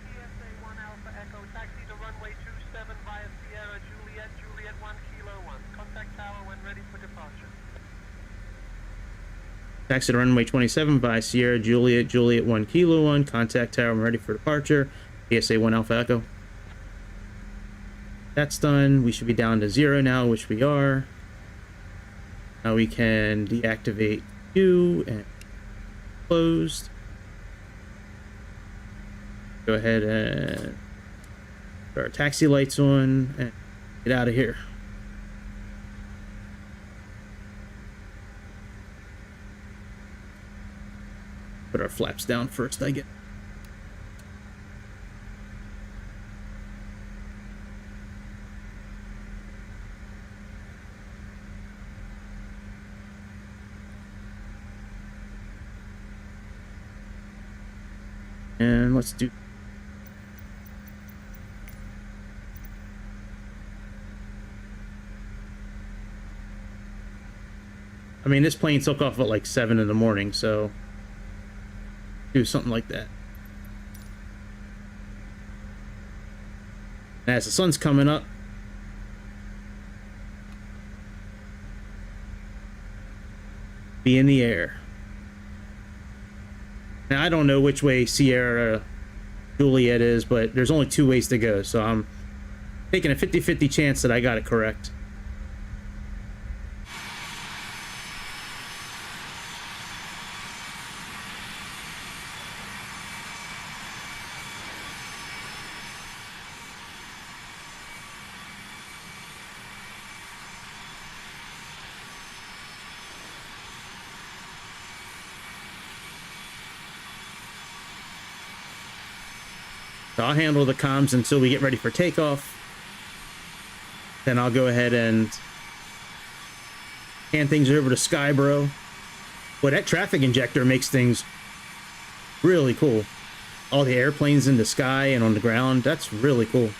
PSA 1 Alpha Echo, taxi to runway 27 via Sierra Juliet, Juliet 1 Kilo 1. Contact tower when ready for departure. Taxi to runway 27 by Sierra Juliet, Juliet 1 Kilo 1. Contact tower when ready for departure. PSA 1 Alpha Echo. That's done. We should be down to 0 now, which we are. Now we can deactivate you and closed. Go ahead and put our taxi lights on and get out of here. Put our flaps down first, I guess. And let's do. I mean, this plane took off at like 7 in the morning, so do something like that. As the sun's coming up, be in the air. Now, I don't know which way Sierra Juliet is, but there's only 2 ways to go, so I'm taking a 50-50 chance that I got it correct. So I'll handle the comms until we get ready for takeoff. Then I'll go ahead and hand things over to Skybro. Boy, that traffic injector makes things really cool. All the airplanes in the sky and on the ground, that's really cool.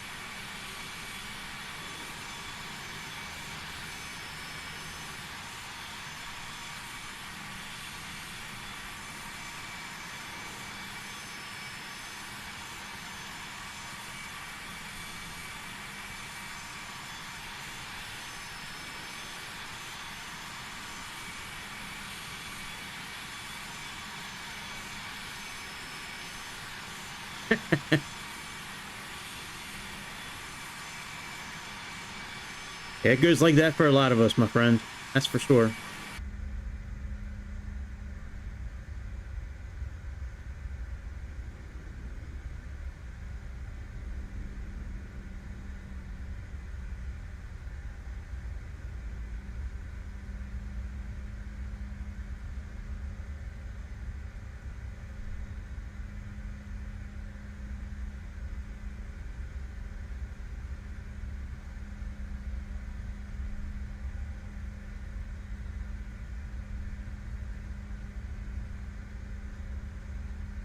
Yeah, it goes like that for a lot of us, my friend. That's for sure.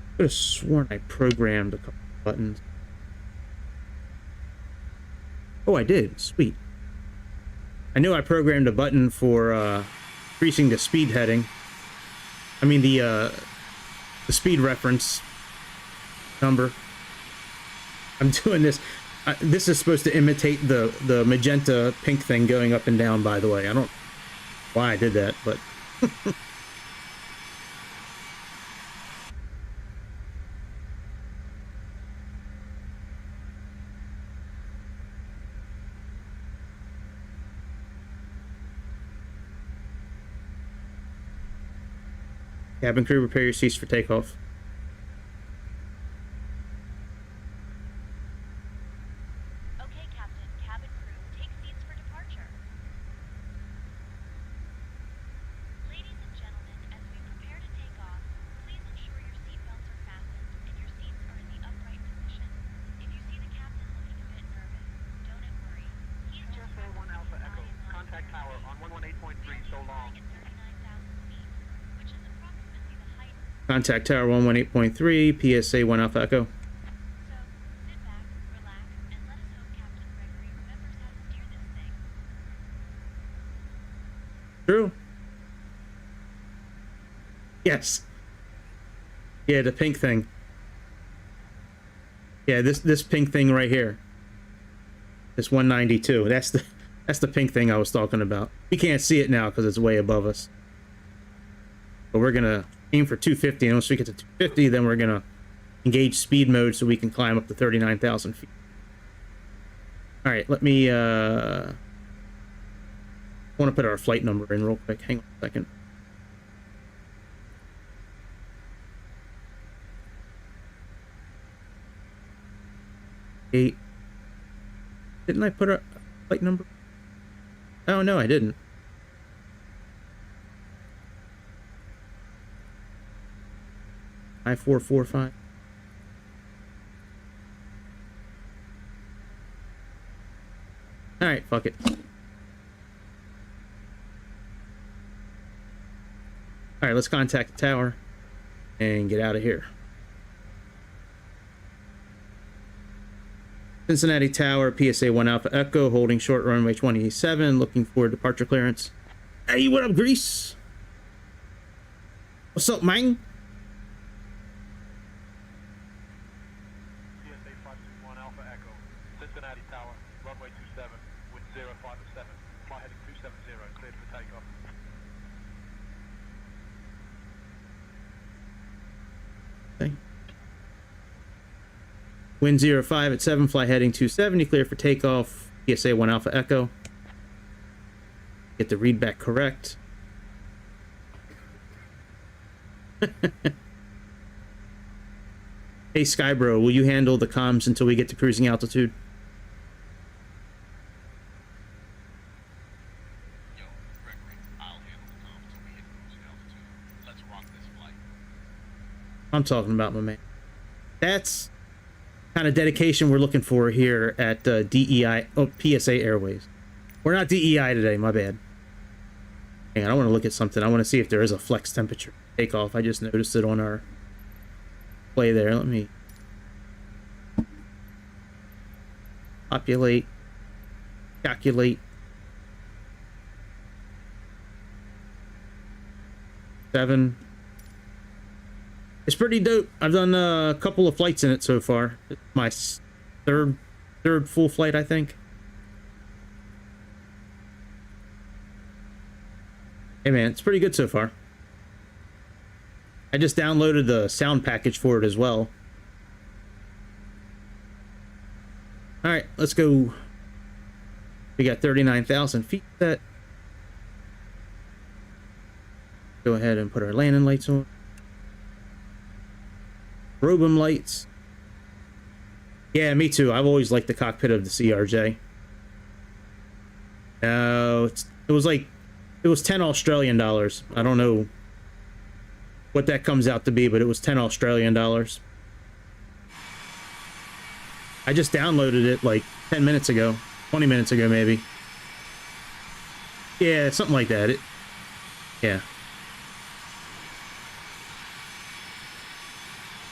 I could have sworn I programmed a couple buttons. Oh, I did. Sweet. I knew I programmed a button for increasing the speed heading. I mean the speed reference number. I'm doing this. This is supposed to imitate the magenta pink thing going up and down, by the way. I don't know why I did that, but... Cabin crew, prepare your seats for takeoff. Okay, Captain. Cabin crew, take seats for departure. Ladies and gentlemen, as we prepare to take off, please ensure your seatbelts are fastened and your seats are in the upright position. If you see the captain looking a bit nervous, don't worry. He's just USA 1 Alpha Echo. Contact tower on 118.3 so long. at 39,000 feet, which is approximately the height. Contact tower 118.3, PSA 1 Alpha Echo. So, sit back, relax, and let us hope Captain Gregory remembers how to steer this thing. True. Yes. Yeah, the pink thing. Yeah, this pink thing right here. This 192. That's the pink thing I was talking about. We can't see it now because it's way above us. But we're gonna aim for 250, and once we get to 250, then we're gonna engage speed mode so we can climb up to 39,000 feet. All right, let me I want to put our flight number in real quick. Hang on a second. Didn't I put a flight number? Oh no, I didn't. I-445. All right, fuck it. All right, let's contact the tower and get out of here. Cincinnati Tower, PSA 1 Alpha Echo, holding short runway 27, looking for departure clearance. Hey, what up, Grease? What's up, man? USA 521 Alpha Echo. Cincinnati Tower, runway 27, wind 057, fly heading 270, cleared for takeoff. Okay. Wind 05 at 7, fly heading 270, clear for takeoff, PSA 1 Alpha Echo. Get the read back correct. Hey Skybro, will you handle the comms until we get to cruising altitude? Yo, Gregory, I'll handle the comms until we hit cruising altitude. Let's rock this flight. I'm talking about, my man. That's kind of dedication we're looking for here at DEI, PSA Airways. We're not DEI today, my bad. Hang on, I want to look at something. I want to see if there is a flex temperature takeoff. I just noticed it on our play there. Let me populate, calculate. 7. It's pretty dope. I've done a couple of flights in it so far. It's my third full flight, I think. Hey man, it's pretty good so far. I just downloaded the sound package for it as well. Alright, let's go. We got 39,000 feet set. Go ahead and put our landing lights on. Robum lights. Yeah, me too. I've always liked the cockpit of the CRJ. No, it was 10 Australian dollars. I don't know what that comes out to be, but it was 10 Australian dollars. I just downloaded it like 10 minutes ago, 20 minutes ago maybe. Yeah, something like that. Yeah.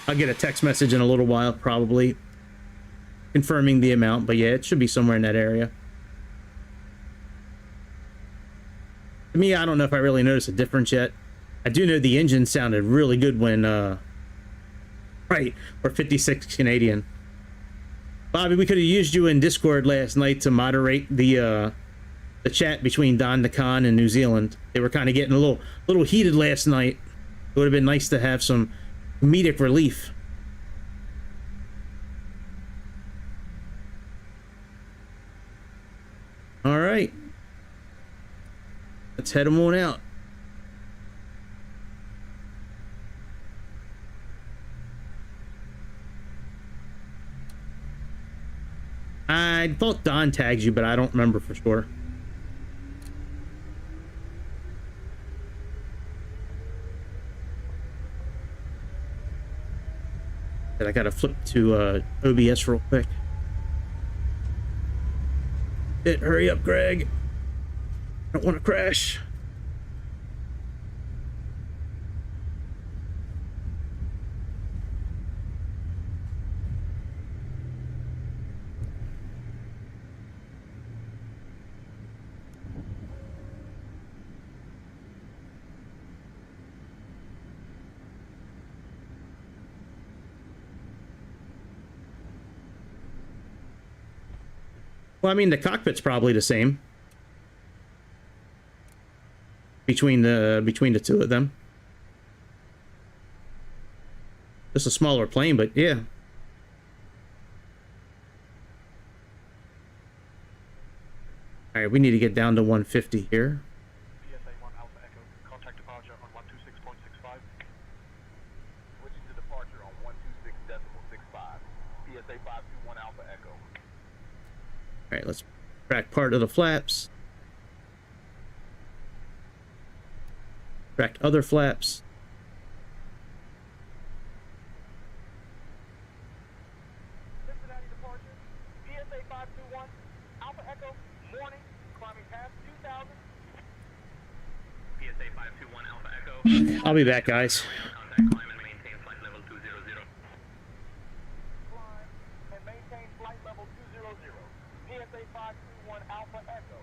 I'll get a text message in a little while, probably, confirming the amount, but yeah, it should be somewhere in that area. To me, I don't know if I really noticed a difference yet. I do know the engine sounded really good when, right, we're 56 Canadian. Bobby, we could have used you in Discord last night to moderate the chat between Don the Con and New Zealand. They were kind of getting a little heated last night. It would have been nice to have some comedic relief. All right. Let's head them on out. I thought Don tags you, but I don't remember for sure. I gotta flip to OBS real quick. Hurry up, Greg. I don't want to crash. Well, I mean, the cockpit's probably the same between the two of them. Just a smaller plane, but yeah. All right, we need to get down to 150 here. PSA 1 Alpha Echo, contact departure on 126.65. Switching to departure on 126.65. PSA 521 Alpha Echo. All right, let's track part of the flaps. Track other flaps. Cincinnati departure, PSA 521 Alpha Echo, morning, climbing past 2,000. PSA 521 Alpha Echo. I'll be back, guys. Contact climb and maintain flight level 200. Climb and maintain flight level 200. PSA 521 Alpha Echo.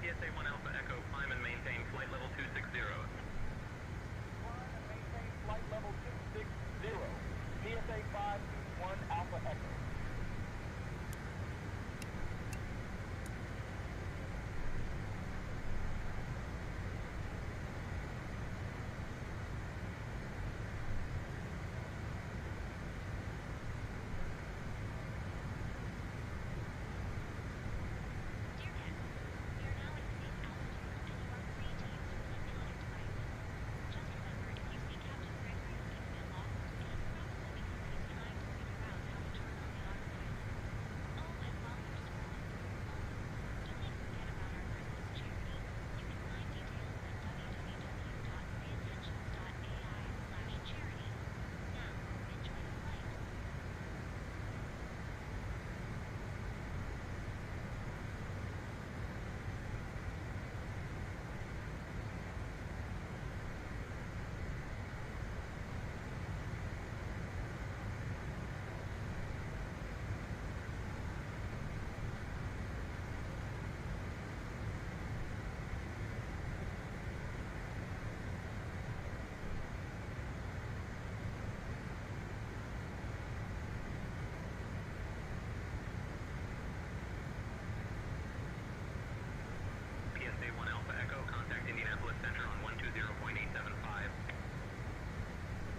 PSA 1 Alpha Echo, climb and maintain flight level 260. Climb and maintain flight level 260. PSA 521 Alpha Echo. Dear Captain, we are now at safe altitude contact Indianapolis Center on 120.875.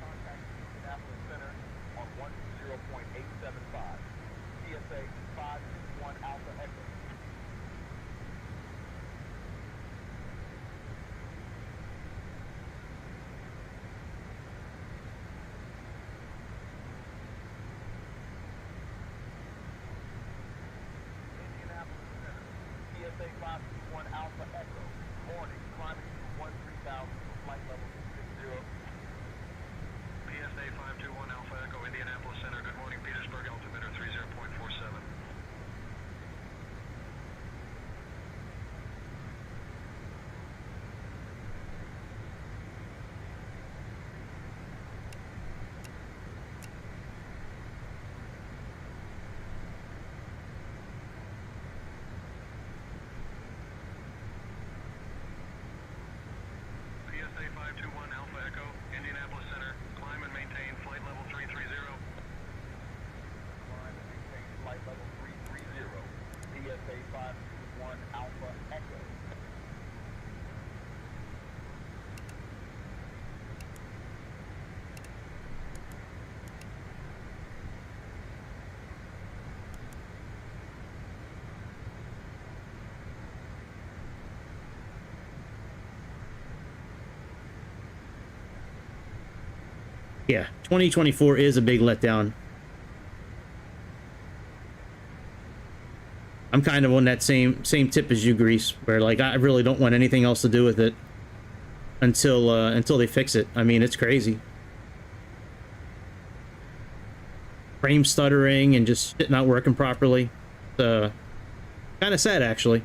Contact Indianapolis Center on 120.875. PSA 521 Alpha Echo. Indianapolis Center. PSA 521 Alpha Echo. Morning, climbing to 13,000 for flight level 260. PSA 521 Alpha Echo, Indianapolis Center. Good morning, Petersburg, altimeter 30.47. PSA 521 Alpha Echo, Indianapolis Center. Climb and maintain flight level 330. Climb and maintain flight level 330. PSA 521 Alpha Echo. Yeah, 2024 is a big letdown. I'm kind of on that same tip as you, Grease, where like I really don't want anything else to do with it until they fix it. I mean, it's crazy. Frame stuttering and just shit not working properly. Kind of sad, actually.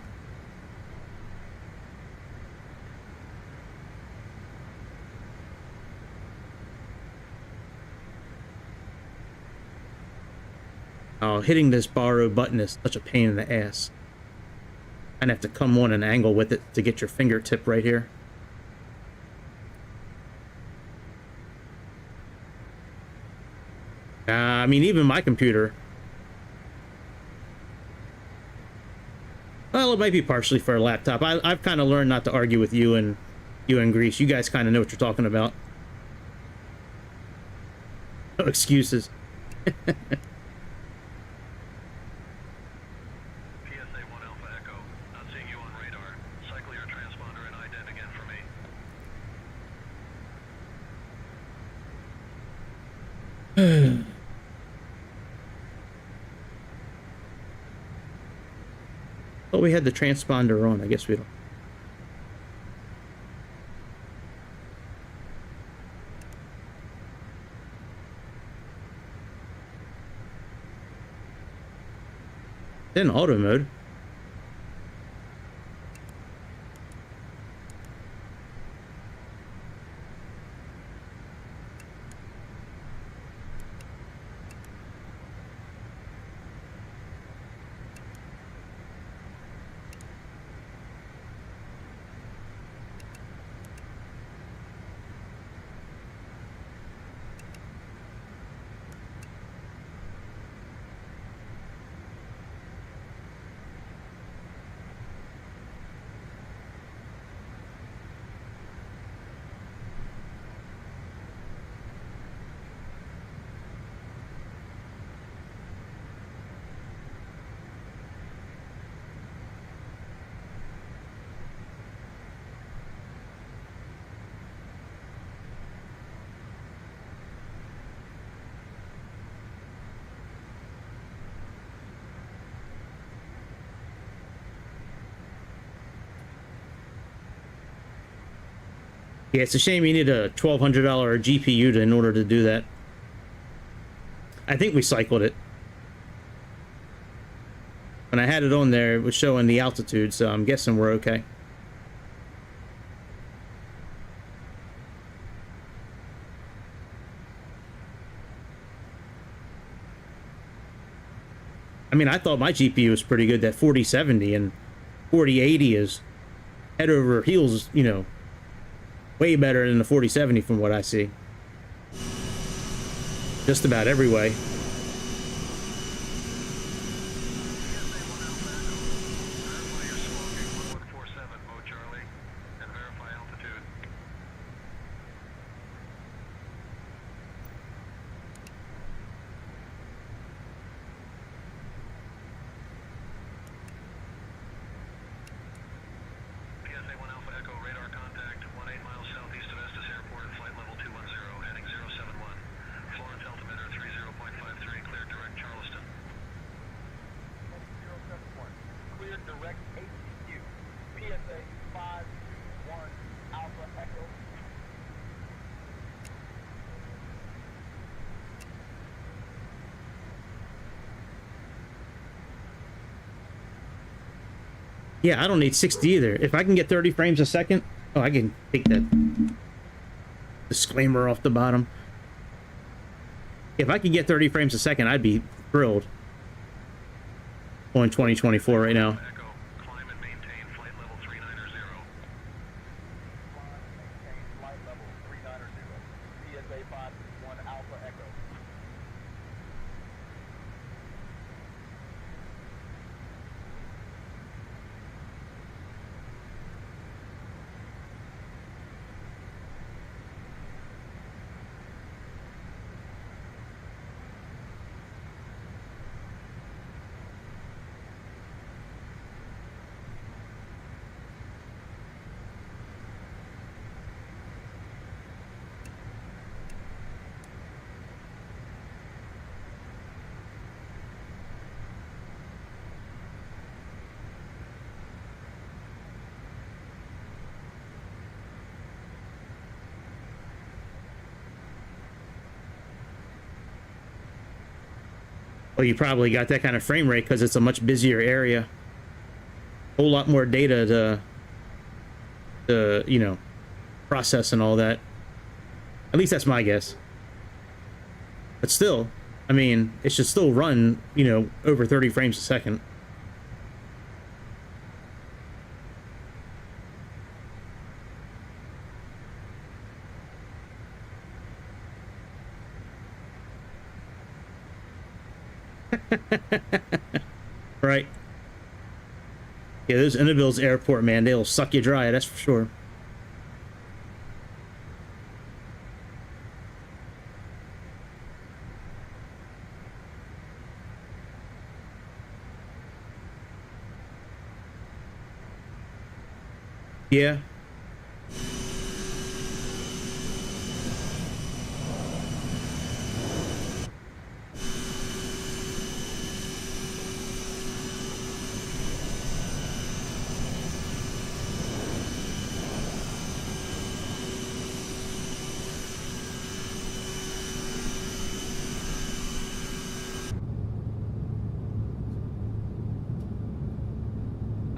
Oh, hitting this borrow button is such a pain in the ass. I'd have to come on an angle with it to get your fingertip right here. I mean, even my computer. Well, it might be partially for a laptop. I've kind of learned not to argue with you and Grease. You guys kind of know what you're talking about. No excuses. PSA 1 Alpha Echo, not seeing you on radar. Cycle your transponder and ident again for me. Well, we had the transponder on. I guess we don't. In auto mode. Yeah, it's a shame you need a $1,200 GPU in order to do that. I think we cycled it. When I had it on there, it was showing the altitude, so I'm guessing we're okay. I mean, I thought my GPU was pretty good, that 4070, and 4080 is head over heels, you know, way better than the 4070 from what I see. Just about every way. Yeah, I don't need 60 either. If I can get 30 frames a second, oh, I can take that disclaimer off the bottom. If I could get 30 frames a second, I'd be thrilled. On 2024 right now. Echo, climb and maintain flight level 390. Climb and maintain flight level 390. PSA 561 Alpha Echo. Oh, you probably got that kind of frame rate because it's a much busier area. A whole lot more data to you know, process and all that. At least that's my guess. But still, I mean, it should still run, you know, over 30 frames a second. Right. Yeah, those Innovil's airport, man, they'll suck you dry, that's for sure. Yeah.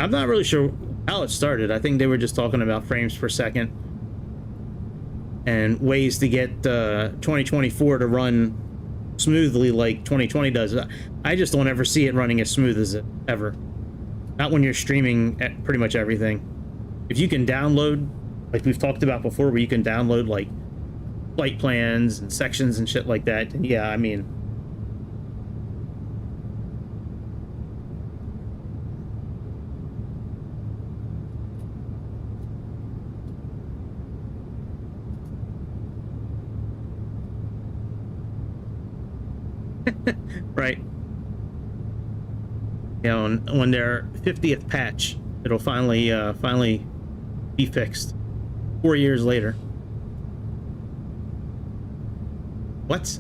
I'm not really sure how it started. I think they were just talking about frames per second and ways to get 2024 to run smoothly like 2020 does. I just don't ever see it running as smooth as it ever. Not when you're streaming at pretty much everything. If you can download, like we've talked about before, where you can download like flight plans and sections and shit like that, and yeah, I mean, right. You know, on their 50th patch, it'll finally be fixed. 4 years later. What?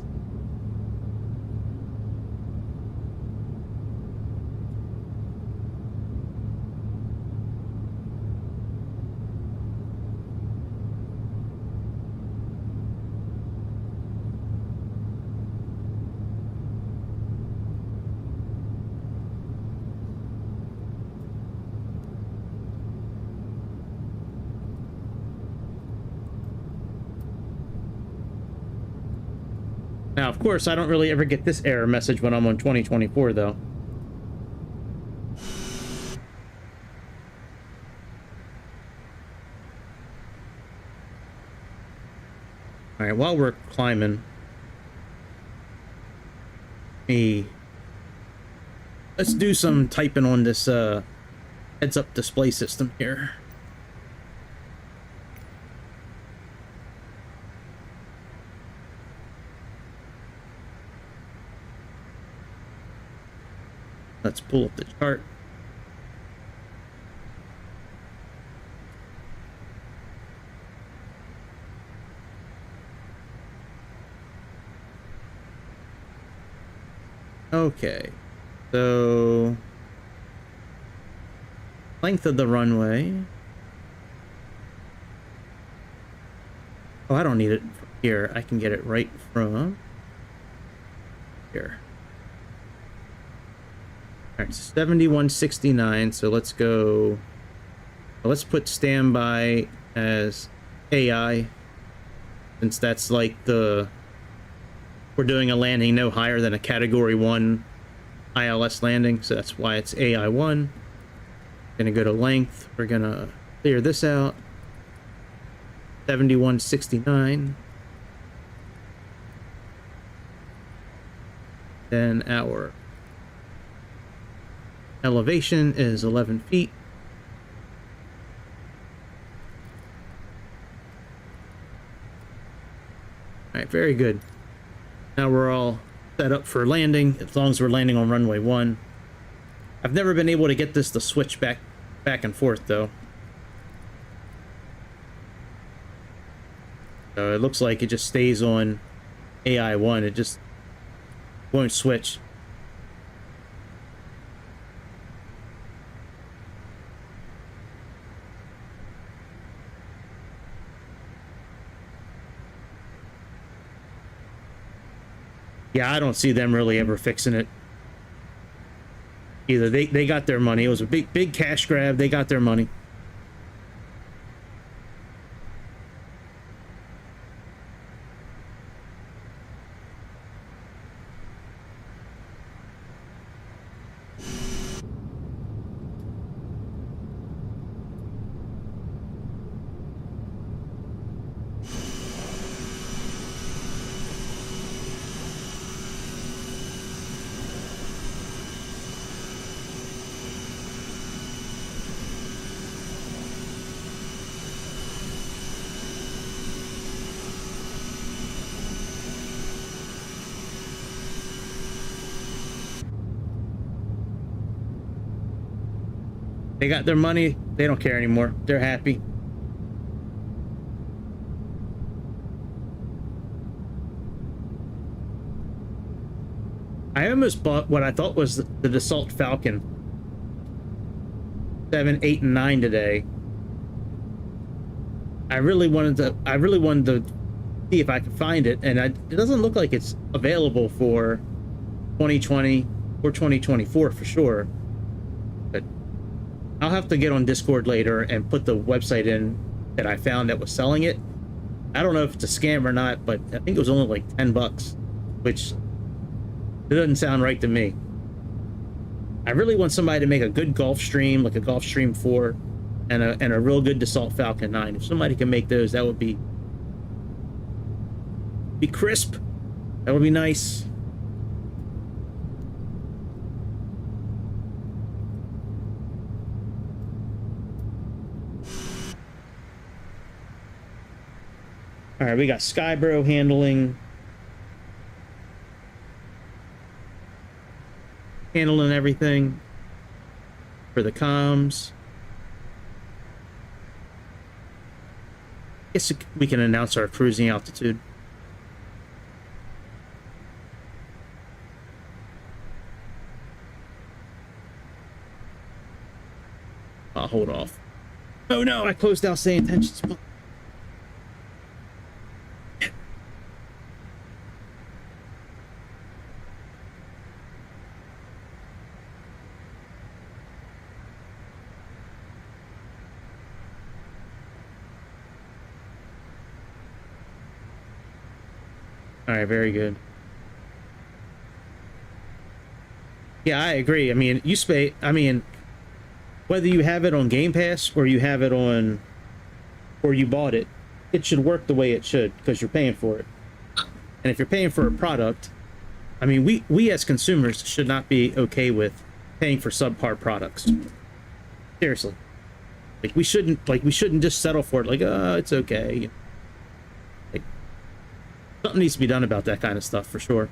Now, of course, I don't really ever get this error message when I'm on 2024, though. All right, while we're climbing, let's do some typing on this heads-up display system here. Let's pull up the chart. Okay, so length of the runway. Oh, I don't need it from here. I can get it right from here. right, 7169. So let's go. Let's put standby as AI, since that's like we're doing a landing no higher than a category 1 ILS landing, so that's why it's AI1. Gonna go to length. We're gonna clear this out. 7169. Then our elevation is 11 feet. All right, very good. Now we're all set up for landing, as long as we're landing on runway 1. I've never been able to get this to switch back and forth, though. So it looks like it just stays on AI1. It just won't switch. Yeah, I don't see them really ever fixing it. Either they got their money. It was a big cash grab. They got their money. They got their money. They don't care anymore. They're happy. I almost bought what I thought was the Dassault Falcon 7, 8, and 9 today. I really wanted to see if I could find it, and it doesn't look like it's available for 2020 or 2024 for sure. But I'll have to get on Discord later and put the website in that I found that was selling it. I don't know if it's a scam or not, but I think it was only like $10, which it doesn't sound right to me. I really want somebody to make a good Gulf Stream, like a Gulf Stream 4, and a real good Dassault Falcon 9. If somebody can make those, that would be crisp. That would be nice. All right, we got Skybro handling everything for the comms. Guess we can announce our cruising altitude. I'll hold off. Oh no, I closed out Sayintentions. All right, very good. Yeah, I agree. I mean, whether you have it on Game Pass or you have it on, or you bought it, it should work the way it should, because you're paying for it. And if you're paying for a product, I mean, we as consumers should not be okay with paying for subpar products. Seriously. Like we shouldn't just settle for it like, oh, it's okay. Like, something needs to be done about that kind of stuff for sure.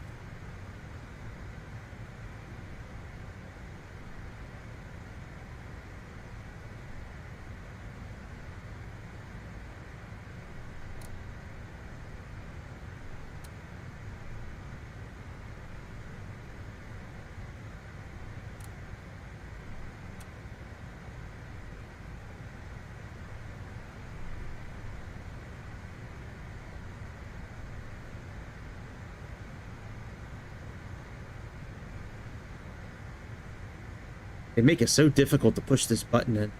They make it so difficult to push this button in.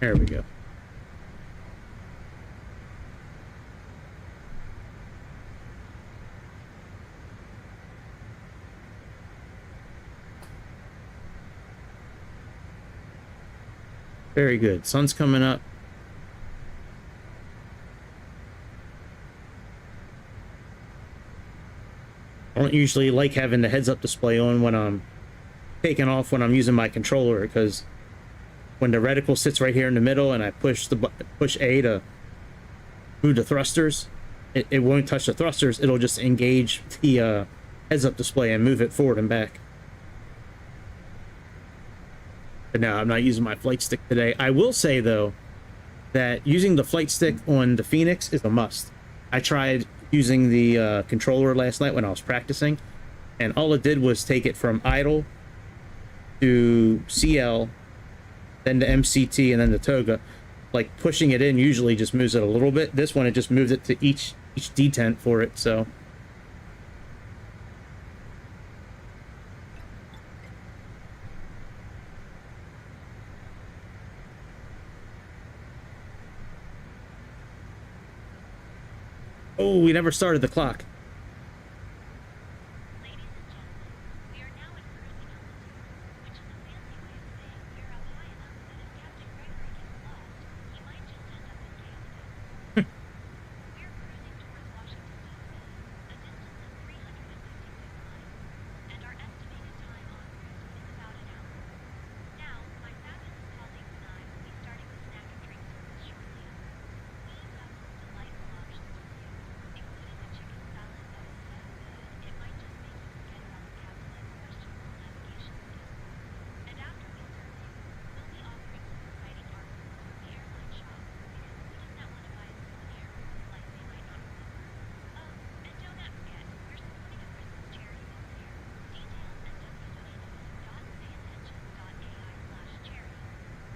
There we go. Very good. Sun's coming up. I don't usually like having the heads-up display on when I'm taking off when I'm using my controller, because when the reticle sits right here in the middle and I push A to move the thrusters, it won't touch the thrusters. It'll just engage the heads-up display and move it forward and back. But no, I'm not using my flight stick today. I will say, though, that using the flight stick on the Phoenix is a must. I tried using the controller last night when I was practicing, and all it did was take it from idle to CL, then to MCT, and then to Toga. Like, pushing it in usually just moves it a little bit. This one, it just moves it to each detent for it, so... Oh, we never started the clock. Ladies and gentlemen, we are now at cruising altitude, which is a fancy way of saying we're up high enough that if Captain Gregory gets lost, he might just end up in Canada. We're cruising towards Washington, D.C., a distance of 356 miles, and our estimated time en route is about an hour. Now, my fabulous colleagues and I will be starting the snack and drink service shortly. We have some delightful options for you, including a chicken salad that is so good it might just make you forget about the captain's questionable navigation skills. And after we serve you, we'll be offering some exciting articles from the airline shop, because who does not want to buy a souvenir from a flight they might not remember? Oh, and don't forget, we're supporting a Christmas charity this year. Details at www.sayintentions.ai/charity.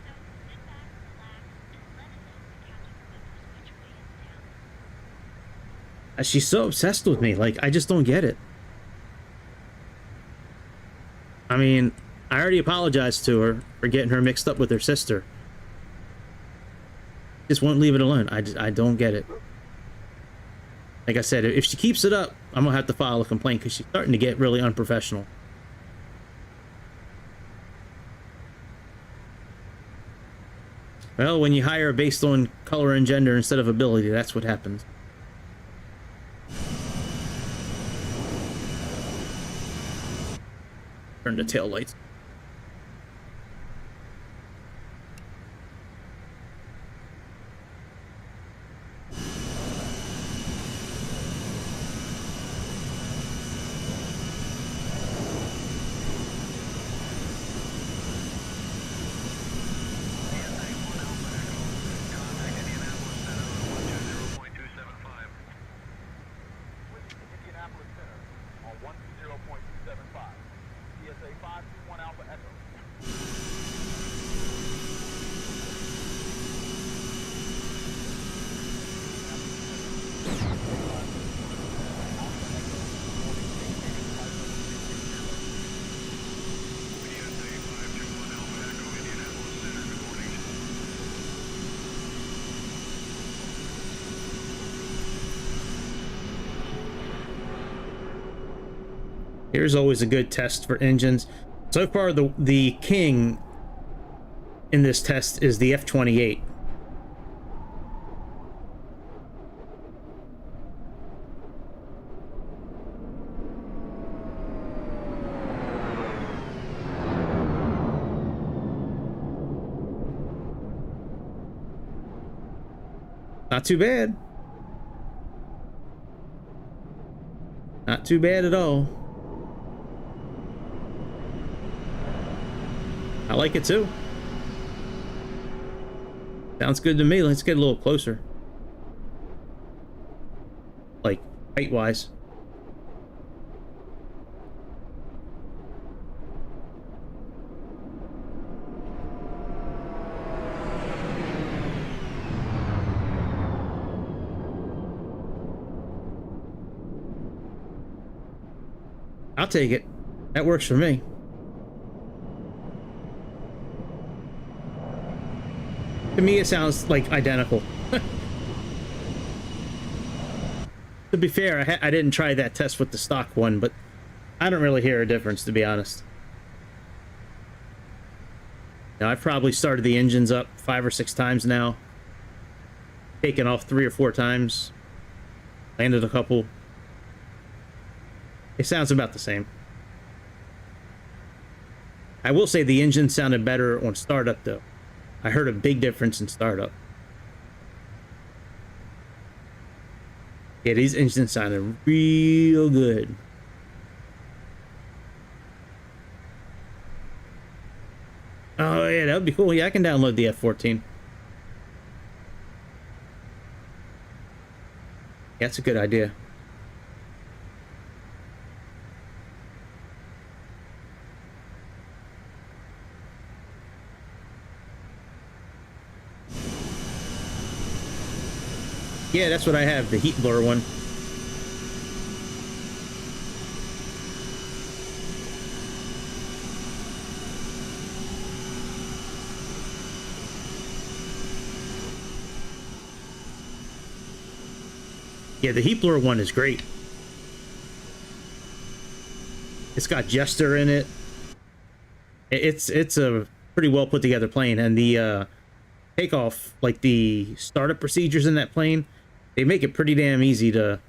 So sit back, relax, and let us hope the captain remembers which way is down. She's so obsessed with me. Like, I just don't get it. I mean, I already apologized to her for getting her mixed up with her sister. Just won't leave it alone. I don't get it. Like I said, if she keeps it up, I'm gonna have to file a complaint, because she's starting to get really unprofessional. Well, when you hire based on color and gender instead of ability, that's what happens. Turn the tail lights. Indianapolis Center on 10.275. PSA 521 Alpha Echo. Here's always a good test for engines. So far, the king in this test is the F-28. Not too bad. Not too bad at all. I like it too. Sounds good to me. Let's get a little closer. Like, height-wise. I'll take it. That works for me. To me, it sounds like identical. To be fair, I didn't try that test with the stock one, but I don't really hear a difference, to be honest. Now, I've probably started the engines up 5 or 6 times now. Taken off 3 or 4 times. Landed a couple. It sounds about the same. I will say the engine sounded better on startup, though. I heard a big difference in startup. Yeah, these engines sounded real good. Oh, yeah, that would be cool. Yeah, I can download the F-14. Yeah, that's a good idea. Yeah, that's what I have, the heat blower one. Yeah, the heat blower one is great. It's got Jester in it. It's a pretty well put together plane, and the takeoff, like the startup procedures in that plane, they make it pretty damn easy to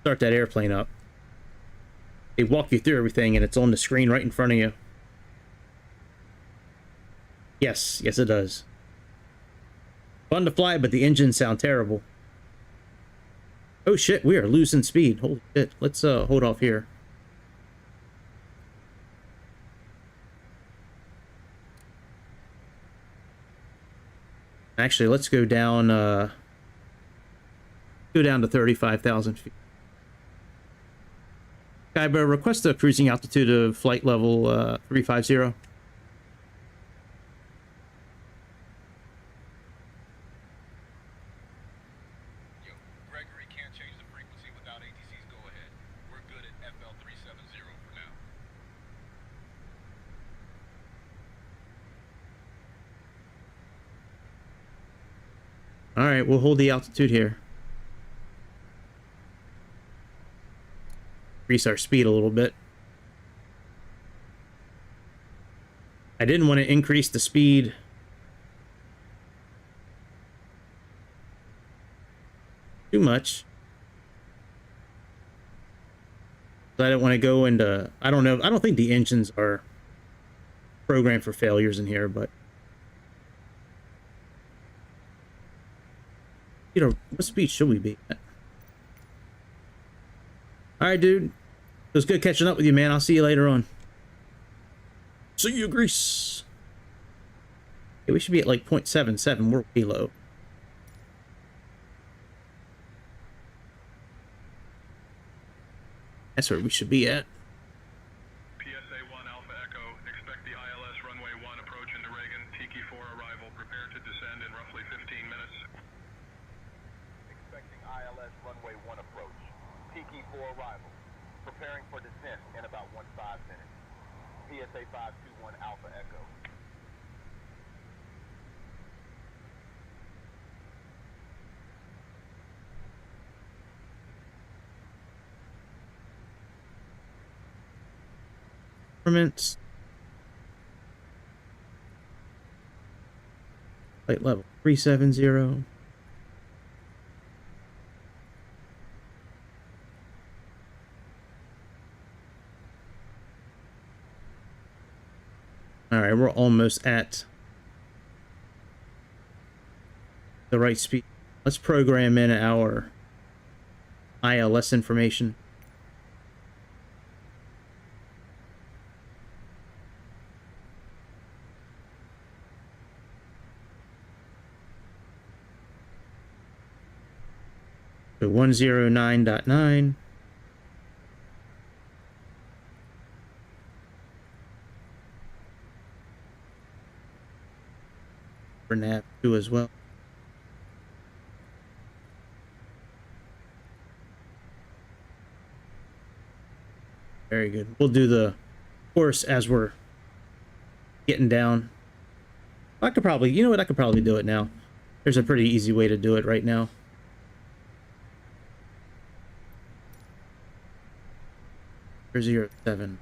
start that airplane up. They walk you through everything, and it's on the screen right in front of you. Yes, yes it does. Fun to fly, but the engines sound terrible. Oh shit, we are losing speed. Holy shit. Let's hold off here. Actually, let's go down to 35,000 feet. Skybo, request a cruising altitude of flight level 350. Gregory can't change the frequency without ATC's go-ahead. We're good at FL 370 for now. All right, we'll hold the altitude here. Increase our speed a little bit. I didn't want to increase the speed too much. I don't want to go into, I don't know, I don't think the engines are programmed for failures in here, but you know, what speed should we be at? All right, dude. It was good catching up with you, man. I'll see you later on. See you, Greece. Yeah, we should be at like 0.77. We're way low. That's where we should be at. PSA 1 Alpha Echo, expect the ILS runway 1 approach into Reagan. Tiki 4 arrival, prepare to descend in roughly 15 minutes. Expecting ILS runway 1 approach. Tiki 4 arrival, preparing for descent in about 15 minutes. PSA 521 Alpha Echo. Performance. Flight level 370. All right, we're almost at the right speed. Let's program in our ILS information. So 109.9. For nav 2 as well. Very good. We'll do the course as we're getting down. I could probably, you know what? I could probably do it now. There's a pretty easy way to do it right now. Here's 07.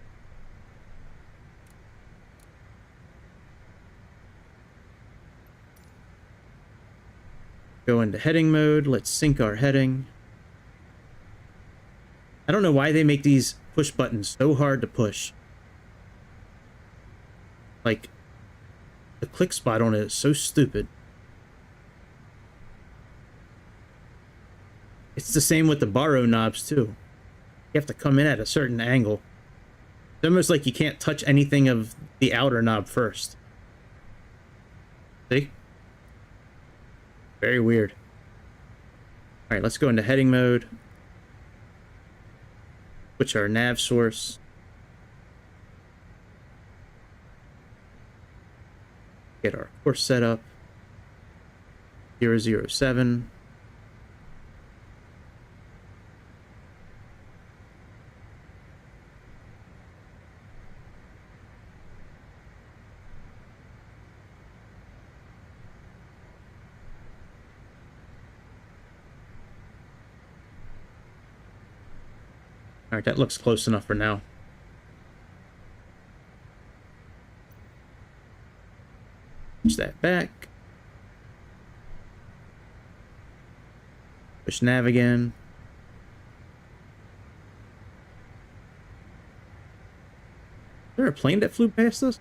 Go into heading mode. Let's sync our heading. I don't know why they make these push buttons so hard to push. Like, the click spot on it is so stupid. It's the same with the borrow knobs, too. You have to come in at a certain angle. It's almost like you can't touch anything of the outer knob first. See? Very weird. Alright, let's go into heading mode. Switch our nav source. Get our course set up. 007. Alright, that looks close enough for now. Push that back. Push nav again. Is there a plane that flew past us?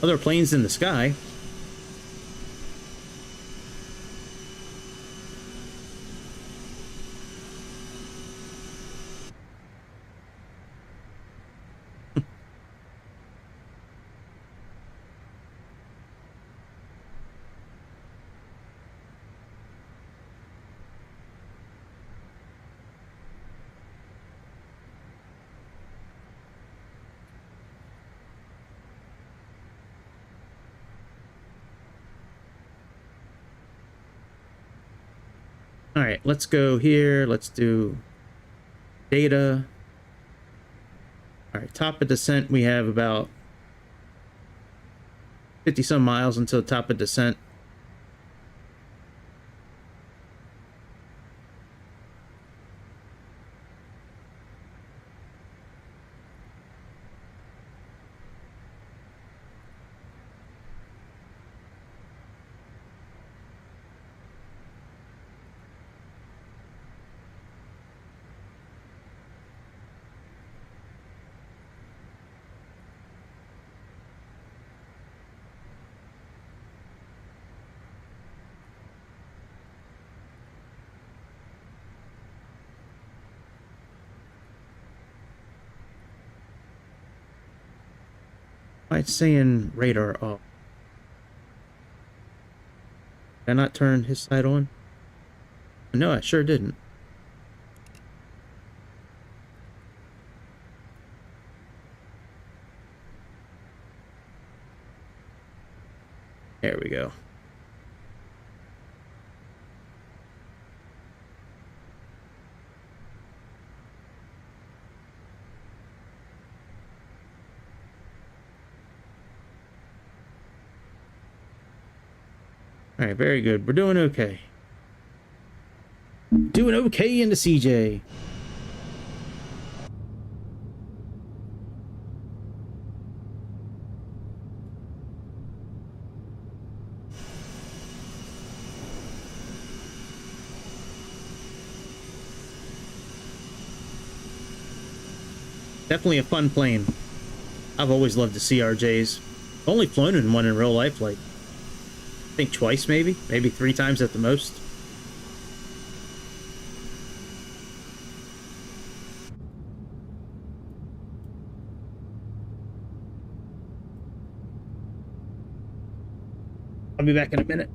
Other planes in the sky. All right, let's go here. Let's do data. All right, top of descent, we have about 50 some miles until top of descent. It's saying radar off. Did I not turn his side on? No, I sure didn't. There we go. All right, very good. We're doing okay. Doing okay in the CJ. Definitely a fun plane. I've always loved the CRJs. Only flown in one in real life, like, I think twice, maybe 3 times at the most. I'll be back in a minute.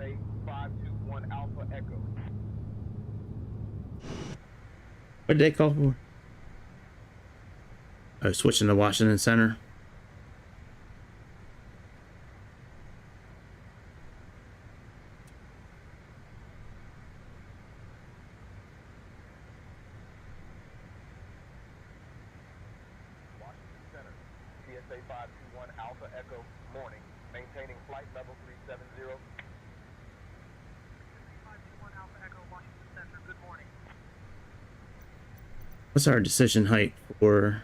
PSA 521 Alpha Echo. What did they call for? Oh, switching to Washington Center. Washington Center, PSA 521 Alpha Echo, morning, maintaining flight level 370. 521 Alpha Echo, Washington Center. Good morning. What's our decision height for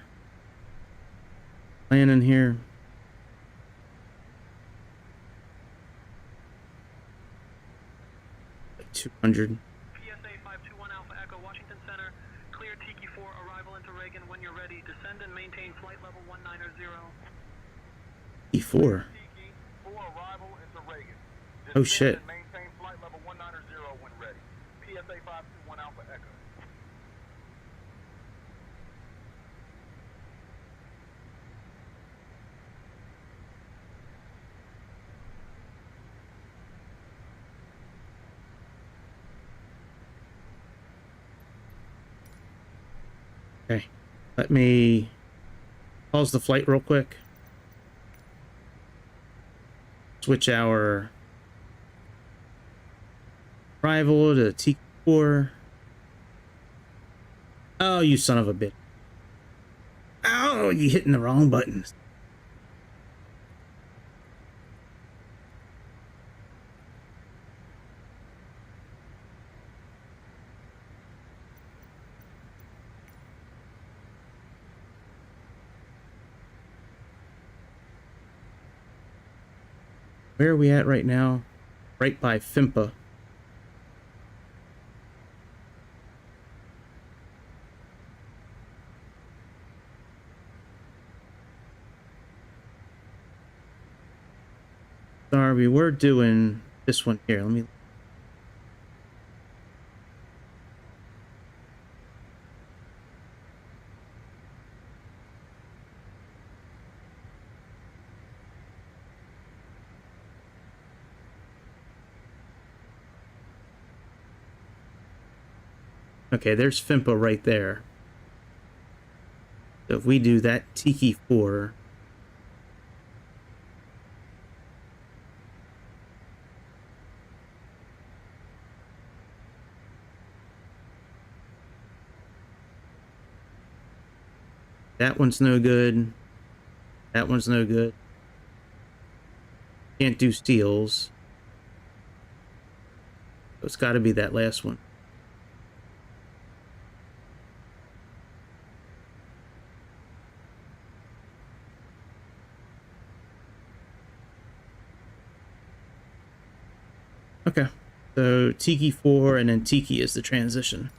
landing here? Like 200. PSA 521 Alpha Echo, Washington Center. Clear Tiki 4, arrival into Reagan. When you're ready, descend and maintain flight level 190. E4. Tiki 4 arrival into Reagan. Oh, shit. And maintain flight level 190 when ready. PSA 521 Alpha Echo. Okay. Let me pause the flight real quick. Switch our arrival to T4. Oh, you son of a bitch. Oh, you hitting the wrong buttons. Where are we at right now? Right by FIMPA. Sorry, we were doing this one here. Let me. Okay, there's FIMPA right there. So if we do that Tiki 4. That one's no good. That one's no good. Can't do steals. So it's got to be that last one. Okay, so Tiki 4 and then Tiki is the transition.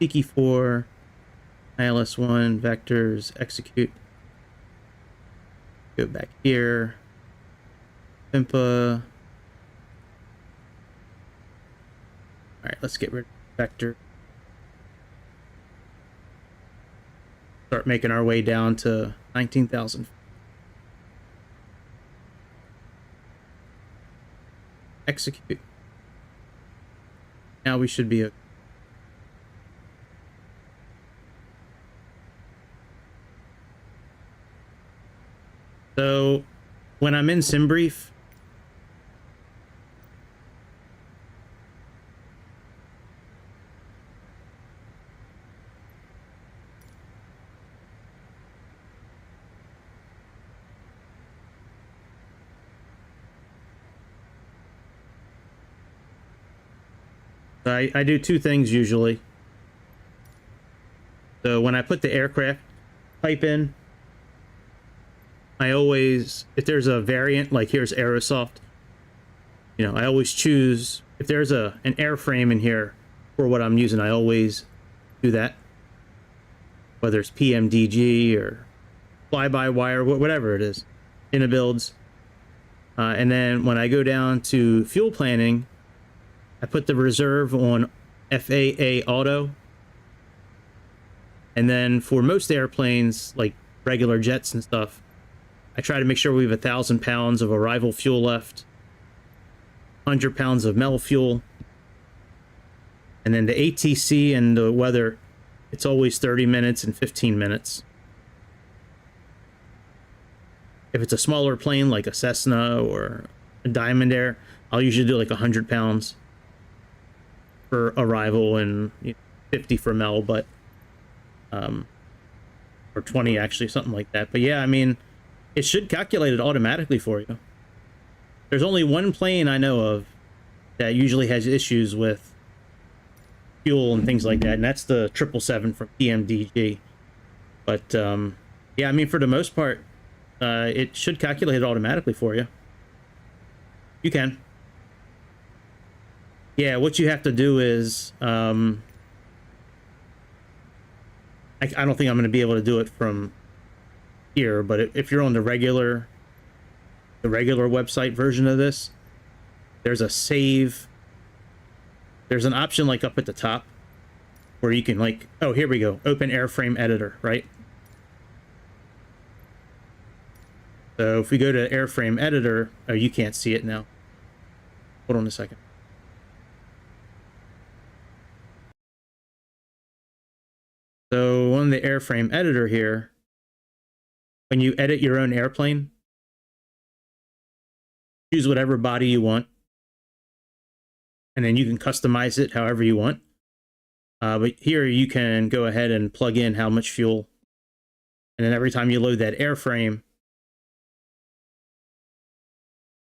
Tiki 4, ILS 1, vectors, execute. Go back here. FIMPA. Alright, let's get rid of vector. Start making our way down to 19,000. Execute. Now we should be okay. So when I'm in Simbrief, I do two things usually. So when I put the aircraft type in, I always, if there's a variant, like here's Aerosoft, you know, I always choose, if there's an airframe in here for what I'm using, I always do that. Whether it's PMDG or fly-by-wire, whatever it is, in the builds. And then when I go down to fuel planning, I put the reserve on FAA auto, And then for most airplanes, like regular jets and stuff, I try to make sure we have 1,000 pounds of arrival fuel left, 100 pounds of MEL fuel, and then the ATC and the weather, it's always 30 minutes and 15 minutes. If it's a smaller plane like a Cessna or a Diamond Air, I'll usually do like 100 pounds for arrival and 50 for MEL, but or 20 actually, something like that. But yeah, I mean, it should calculate it automatically for you. There's only one plane I know of that usually has issues with fuel and things like that, and that's the 777 from PMDG. But yeah, I mean, for the most part, it should calculate it automatically for you. You can. Yeah, what you have to do is, I don't think I'm going to be able to do it from here, but if you're on the regular website version of this, there's a save. There's an option like up at the top where you can like, oh, here we go, open airframe editor, right? So if we go to airframe editor, oh, you can't see it now. Hold on a second. So on the airframe editor here, when you edit your own airplane, choose whatever body you want, and then you can customize it however you want. But here you can go ahead and plug in how much fuel, and then every time you load that airframe,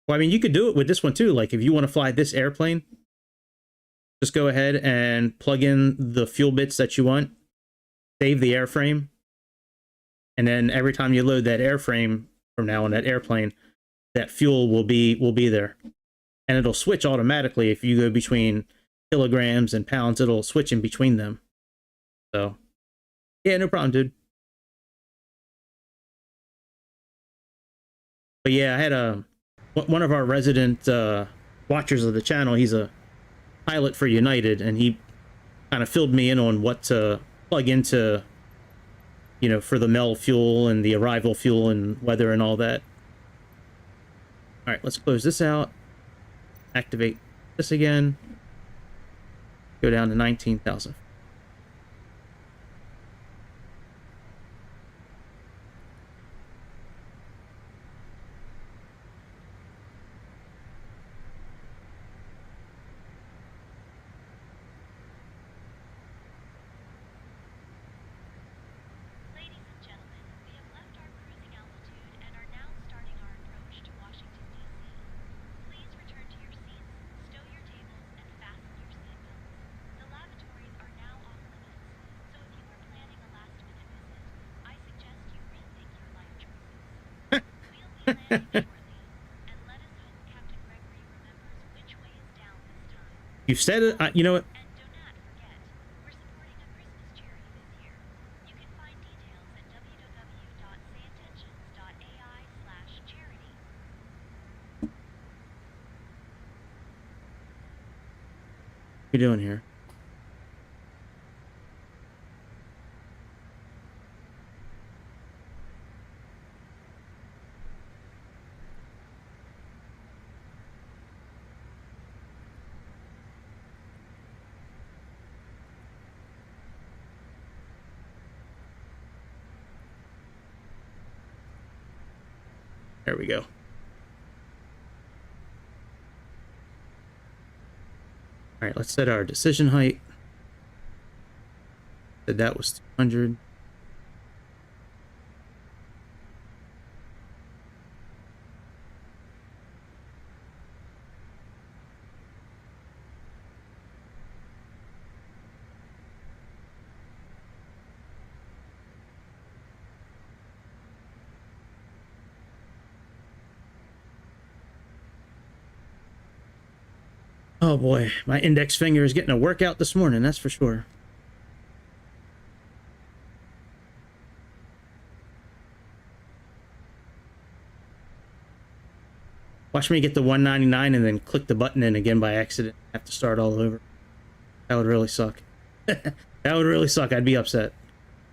well, I mean, you could do it with this one too. Like if you want to fly this airplane, just go ahead and plug in the fuel bits that you want, save the airframe, and then every time you load that airframe from now on that airplane, that fuel will be there. And it'll switch automatically. If you go between kilograms and pounds, it'll switch in between them. So yeah, no problem, dude. But yeah, I had one of our resident watchers of the channel. He's a pilot for United, and he kind of filled me in on what to plug into, you know, for the MEL fuel and the arrival fuel and weather and all that. All right, let's close this out. Activate this again. Go down to 19,000. Ladies and gentlemen, we have left our cruising altitude and are now starting our approach to Washington, D.C. Please return to your seats, stow your tables, and fasten your seatbelts. The lavatories are now off limits, so if you are planning a last-minute visit, I suggest you rethink your life choices. We'll be landing shortly, and let us hope Captain Gregory remembers which way is down this time. You've said it. You know what? And do not forget, we're supporting a Christmas charity this year. You can find details at www.sayintentions.ai/charity. What are you doing here? There we go. All right, let's set our decision height. Said that was 200. Oh boy, my index finger is getting a workout this morning, that's for sure. Watch me get the 199 and then click the button in again by accident. Have to start all over. That would really suck. That would really suck. I'd be upset.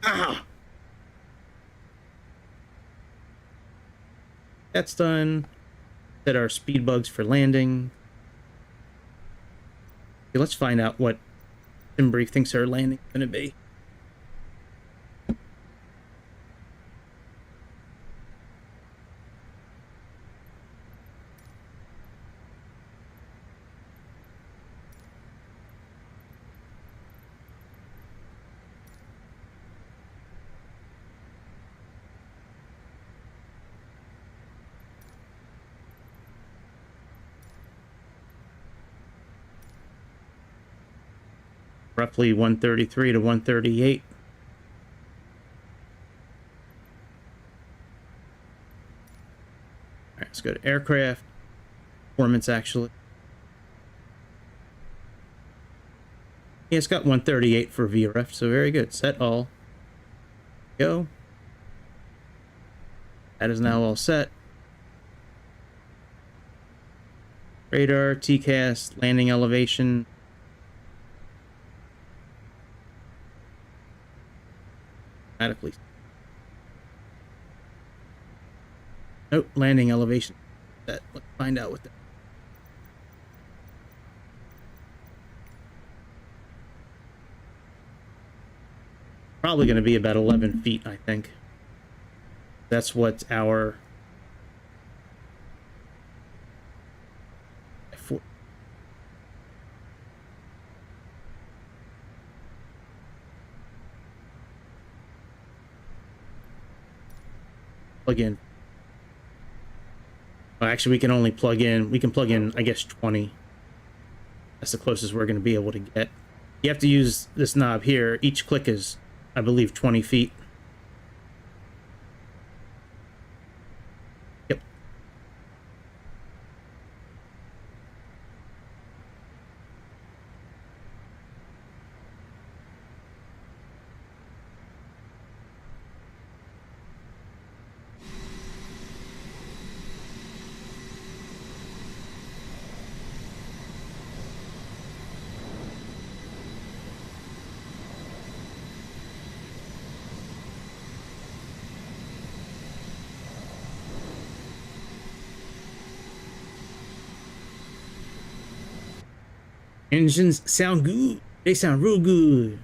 Ah! That's done. Set our speed bugs for landing. Okay, let's find out what Simbrief thinks our landing is going to be. Roughly 133 to 138. All right, let's go to aircraft. Performance, actually. Yeah, it's got 138 for VRF, so very good. Set all. Go. That is now all set. Radar, TCAS, landing elevation. Automatically. Nope, landing elevation. Let's find out what that. Probably going to be about 11 feet, I think. That's what our plug in. Oh, actually, we can only plug in. We can plug in, I guess, 20. That's the closest we're going to be able to get. You have to use this knob here. Each click is, I believe, 20 feet. Yep. Engines sound good. They sound real good.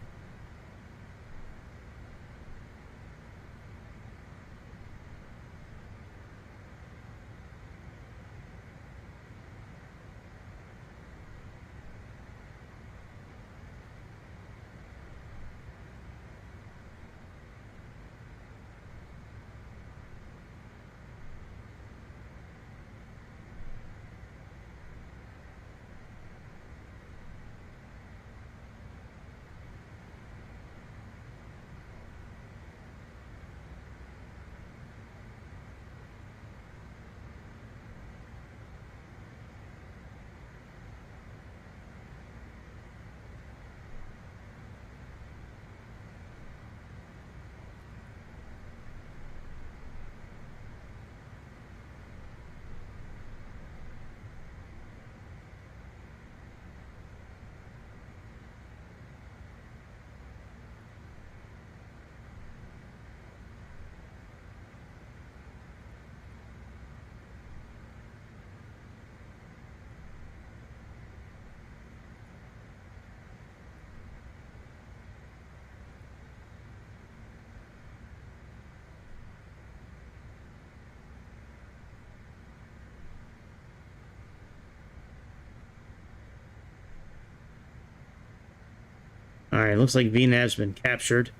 All right, looks like VNav's been captured.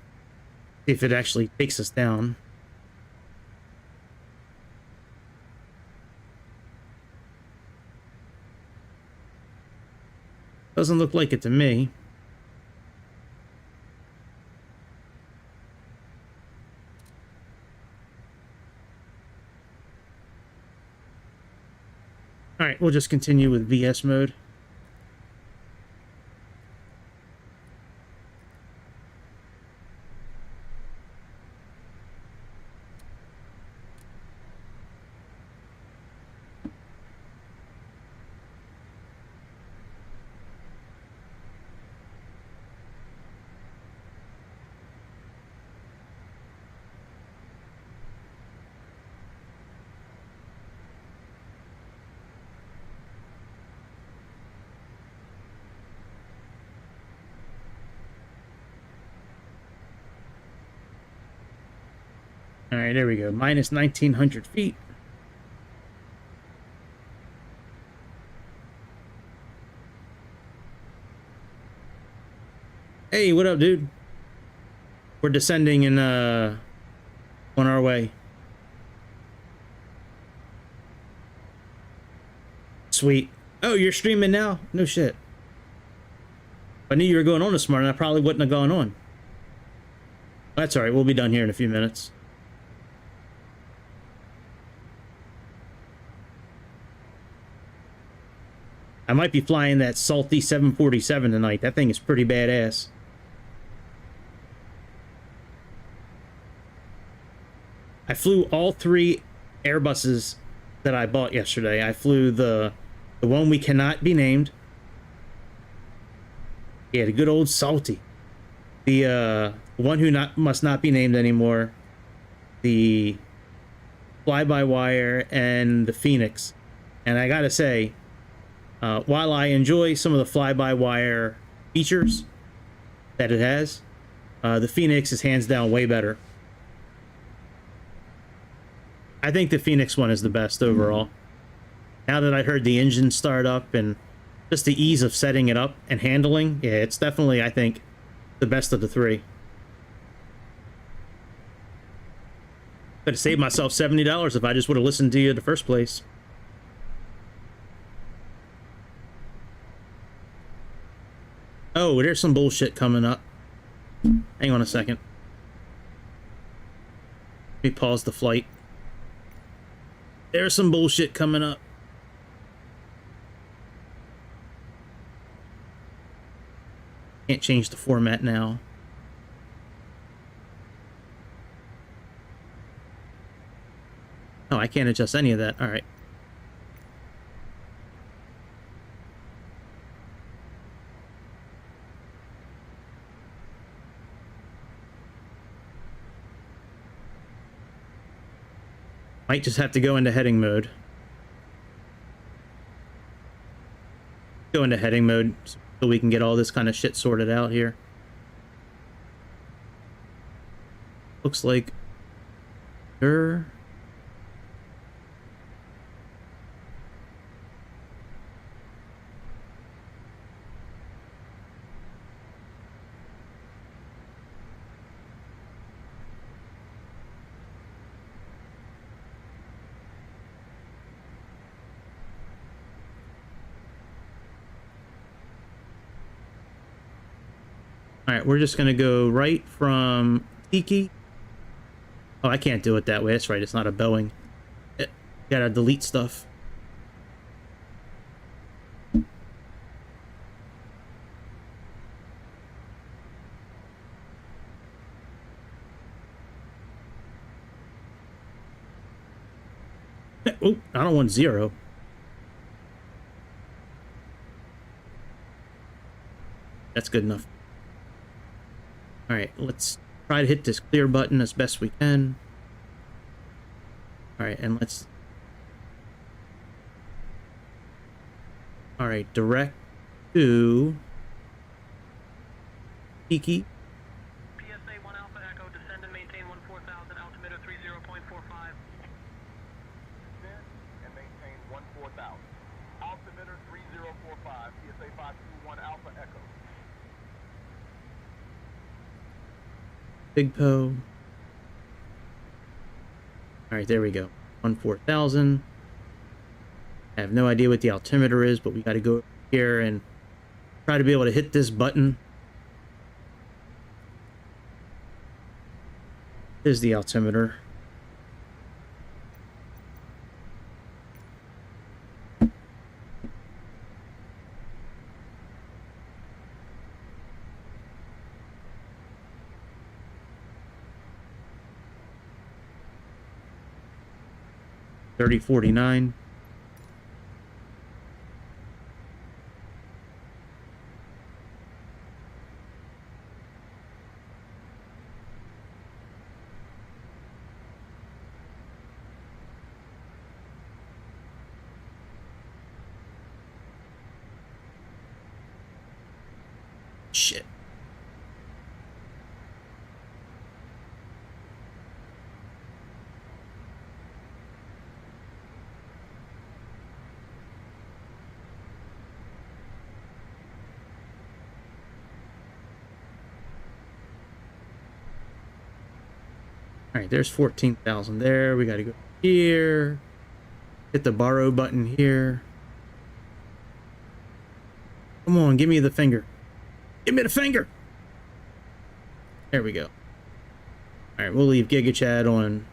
See if it actually takes us down. Doesn't look like it to me. All right, we'll just continue with VS mode. All right, there we go. Minus 1,900 feet. Hey, what up, dude? We're descending and on our way. Sweet. Oh, you're streaming now? No shit. If I knew you were going on this morning, I probably wouldn't have gone on. That's all right. We'll be done here in a few minutes. I might be flying that salty 747 tonight. That thing is pretty badass. I flew all 3 Airbuses that I bought yesterday. I flew the one we cannot be named. Yeah, the good old salty. The one who must not be named anymore. The fly-by-wire and the Phoenix. And I gotta say, while I enjoy some of the fly-by-wire features that it has, the Phoenix is hands down way better. I think the Phoenix one is the best overall. Now that I heard the engine start up and just the ease of setting it up and handling, yeah, it's definitely, I think, the best of the 3. Could have saved myself $70 if I just would have listened to you in the first place. Oh, there's some bullshit coming up. Hang on a second. Let me pause the flight. There's some bullshit coming up. Can't change the format now. Oh, I can't adjust any of that. All right. Might just have to go into heading mode. Go into heading mode so we can get all this kind of shit sorted out here. Looks like there. All right, we're just gonna go right from Tiki. Oh, I can't do it that way. That's right. It's not a Boeing. Gotta delete stuff. Oh, I don't want 0. That's good enough. All right, let's try to hit this clear button as best we can. All right, and let's... All right, direct to Tiki. PSA 1 Alpha Echo, descend and maintain 14,000, altimeter 30.45. Descend and maintain 14,000. Altimeter 3045, PSA 521 Alpha Echo. Big Po. All right, there we go. 14,000. I have no idea what the altimeter is, but we got to go here and try to be able to hit this button. Here's the altimeter. $30.49. Shit. All right, there's 14,000 there. We got to go here. Hit the borrow button here. Come on, give me the finger. Give me the finger. There we go. All right, we'll leave GigaChat on.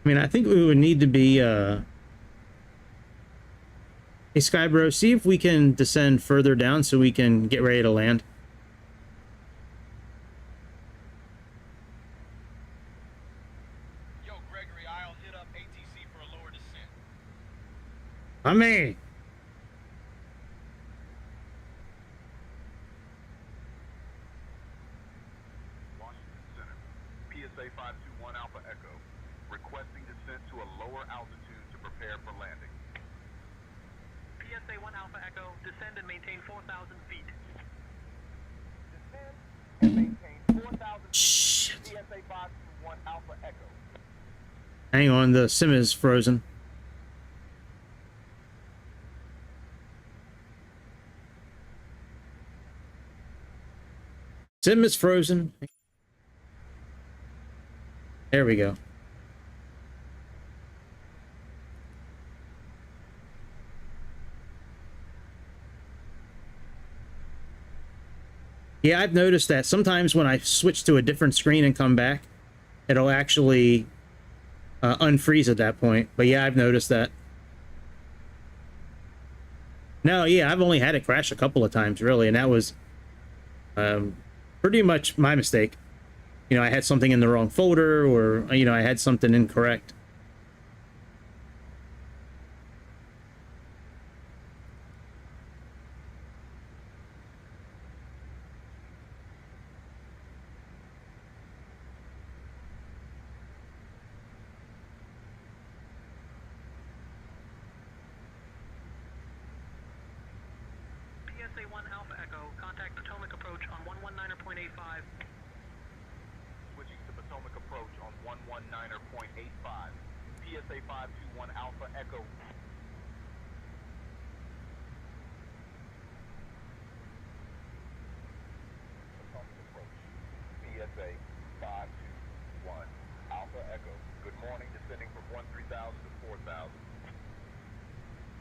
I mean, I think we would need to be, hey, Skybro, see if we can descend further down so we can get ready to land. Yo, Gregory, I'll hit up ATC for a lower descent. I mean, Washington Center. PSA 521 Alpha Echo. Requesting descent to a lower altitude to prepare for landing. PSA 1 Alpha Echo, descend and maintain 4,000 feet. Descend and maintain 4,000 feet. shit. PSA 521 Alpha Echo. Hang on, the sim is frozen. Sim is frozen. There we go. Yeah, I've noticed that sometimes when I switch to a different screen and come back, it'll actually unfreeze at that point. But yeah, I've noticed that. No, yeah, I've only had it crash a couple of times, really, and that was pretty much my mistake. You know, I had something in the wrong folder, or, you know, I had something incorrect. PSA 1 Alpha Echo, contact Potomac approach on 119.85. Switching to Potomac approach on 119.85. PSA 521 Alpha Echo. Potomac approach. PSA 521 Alpha Echo. Good morning, descending from 13,000 to 4,000.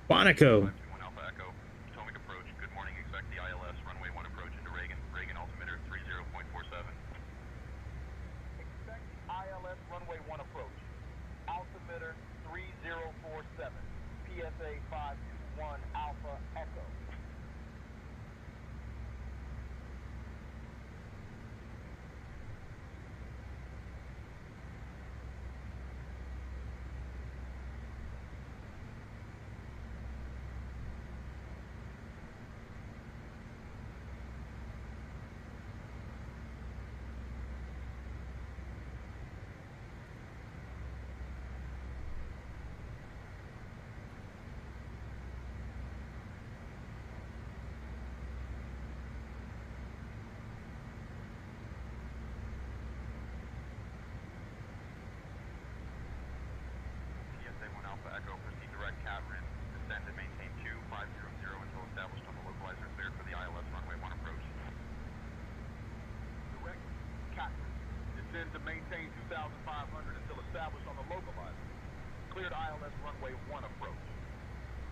Quantico. 521 Alpha Echo. Potomac approach. Good morning, expect the ILS runway 1 approach into Reagan. Reagan altimeter 30.47. Expect ILS runway 1 approach. Altimeter 3047. PSA 521 Alpha Echo. maintain 2,500 until established on the localizer. Cleared ILS runway 1 approach.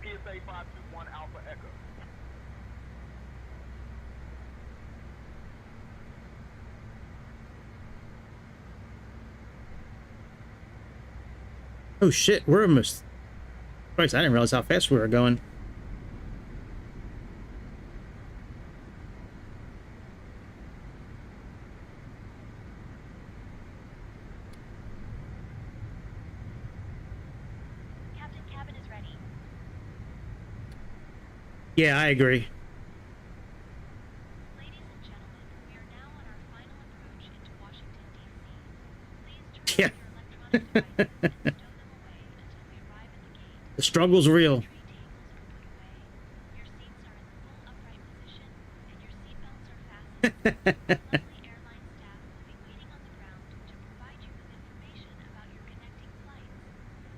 PSA 521 Alpha Echo. Oh shit, we're almost... Christ, I didn't realize how fast we were going. Captain, cabin is ready. Yeah, I agree. Ladies and gentlemen, we are now on our final approach into Washington, D.C. Please turn Yeah. off your electronic devices and stow them away until we arrive at the gate. The struggle's real. Tray tables are put away, your seats are in the full upright position, and your seatbelts are fastened. Our lovely airline staff will be waiting on the ground to provide you with information about your connecting flights.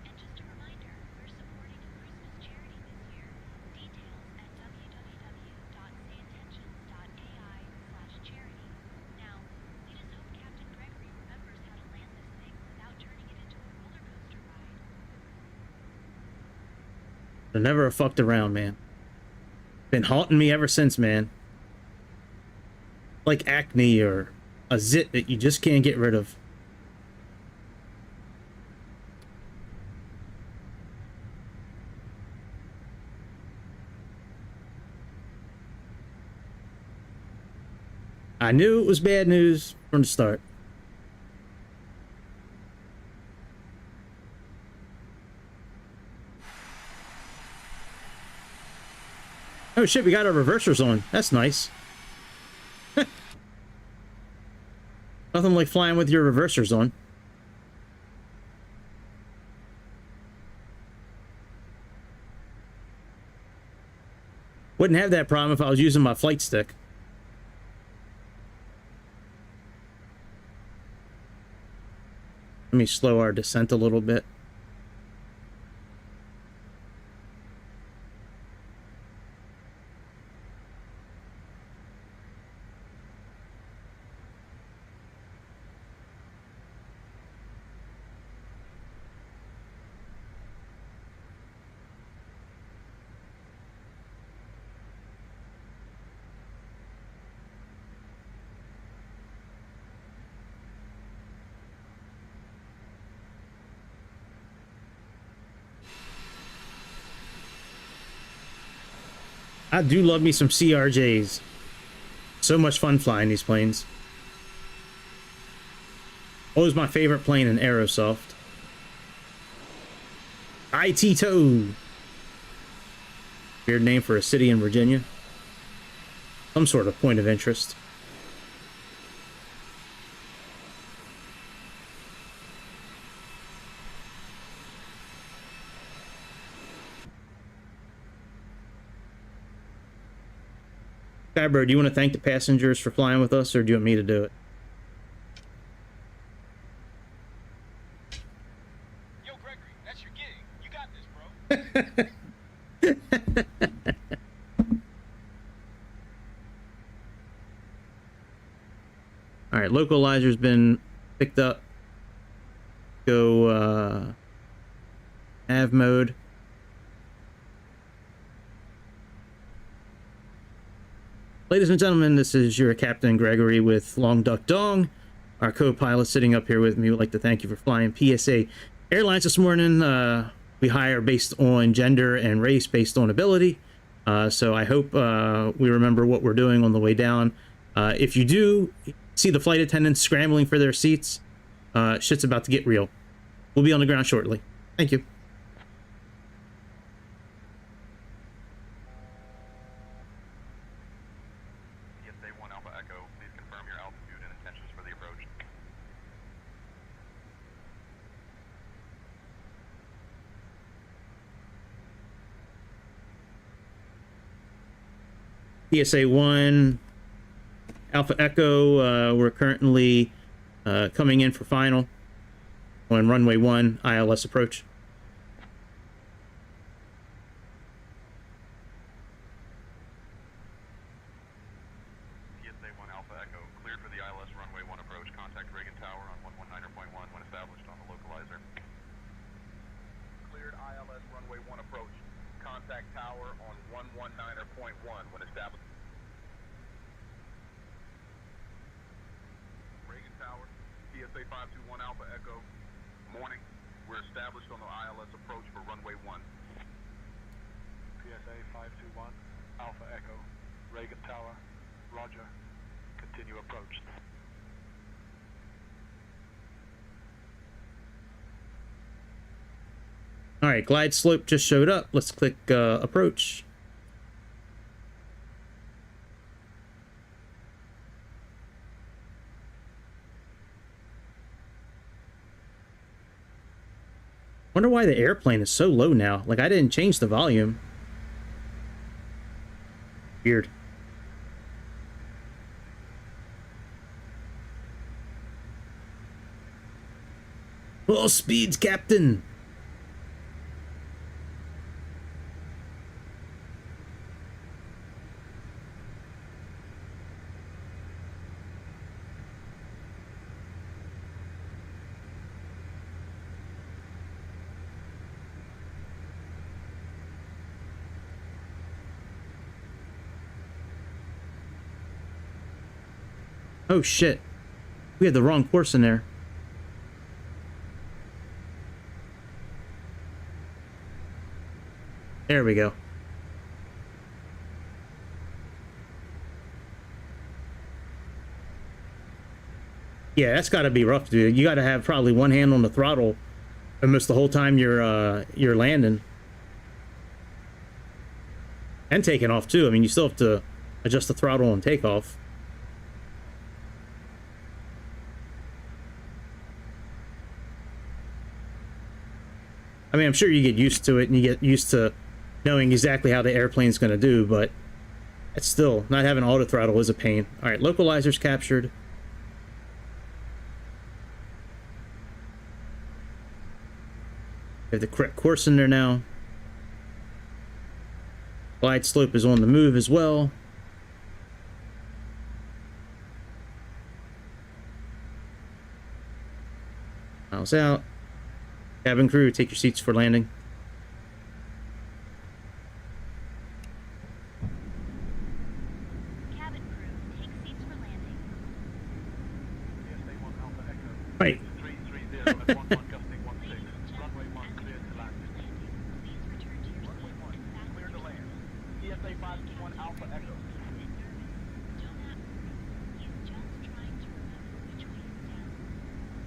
And just a reminder, we're supporting a Christmas charity this year. Details at www.sayintentions.ai/charity. Now, we just hope Captain Gregory remembers how to land this thing without turning it into a roller coaster ride. I never have fucked around, man. Been haunting me ever since, man. Like acne or a zit that you just can't get rid of. I knew it was bad news from the start. Oh shit, we got our reversers on. That's nice. Nothing like flying with your reversers on. Wouldn't have that problem if I was using my flight stick. Let me slow our descent a little bit. I do love me some CRJs. So much fun flying these planes. Always my favorite plane in Aerosoft. IT-TO. Weird name for a city in Virginia. Some sort of point of interest. Skybird, do you want to thank the passengers for flying with us, or do you want me to do it? Yo, Gregory, that's your gig. You got this, bro. All right, localizer's been picked up. Go nav mode. Ladies and gentlemen, this is your Captain Gregory with Long Duck Dong. Our co-pilot sitting up here with me would like to thank you for flying PSA Airlines this morning. We hire based on gender and race, based on ability. So I hope we remember what we're doing on the way down. If you do see the flight attendants scrambling for their seats, shit's about to get real. We'll be on the ground shortly. Thank you. PSA 1 Alpha Echo, please confirm your altitude and intentions for the approach. PSA 1 Alpha Echo, we're currently coming in for final on runway 1 ILS approach. PSA 1 Alpha Echo, cleared for the ILS runway 1 approach. Contact Reagan Tower on 119. PSA 521 Alpha Echo. Morning. We're established on the ILS approach for runway 1. PSA 521 Alpha Echo. Reagan Tower. Roger. Continue approach. All right, glide slope just showed up. Let's click approach. Wonder why the airplane is so low now. Like, I didn't change the volume. Weird. Full speeds, Captain. Oh shit. We had the wrong course in there. There we go. Yeah, that's gotta be rough, dude. You gotta have probably one hand on the throttle almost the whole time you're landing. And taking off too. I mean, you still have to adjust the throttle on takeoff. I mean, I'm sure you get used to it and you get used to knowing exactly how the airplane's going to do, but it's still, not having auto throttle is a pain. All right, localizers captured. We have the correct course in there now. Glide slope is on the move as well. Miles out. Cabin crew, take your seats for landing. Cabin crew, take seats for landing. PSA 1 Alpha Echo. Right. 330 at 11 gusting 16. Runway 1 clear to land. Please return to your Runway seats 1, and clear fasten to land. PSA 521 Alpha Echo. Don't ask. He's just trying to remember which way is down.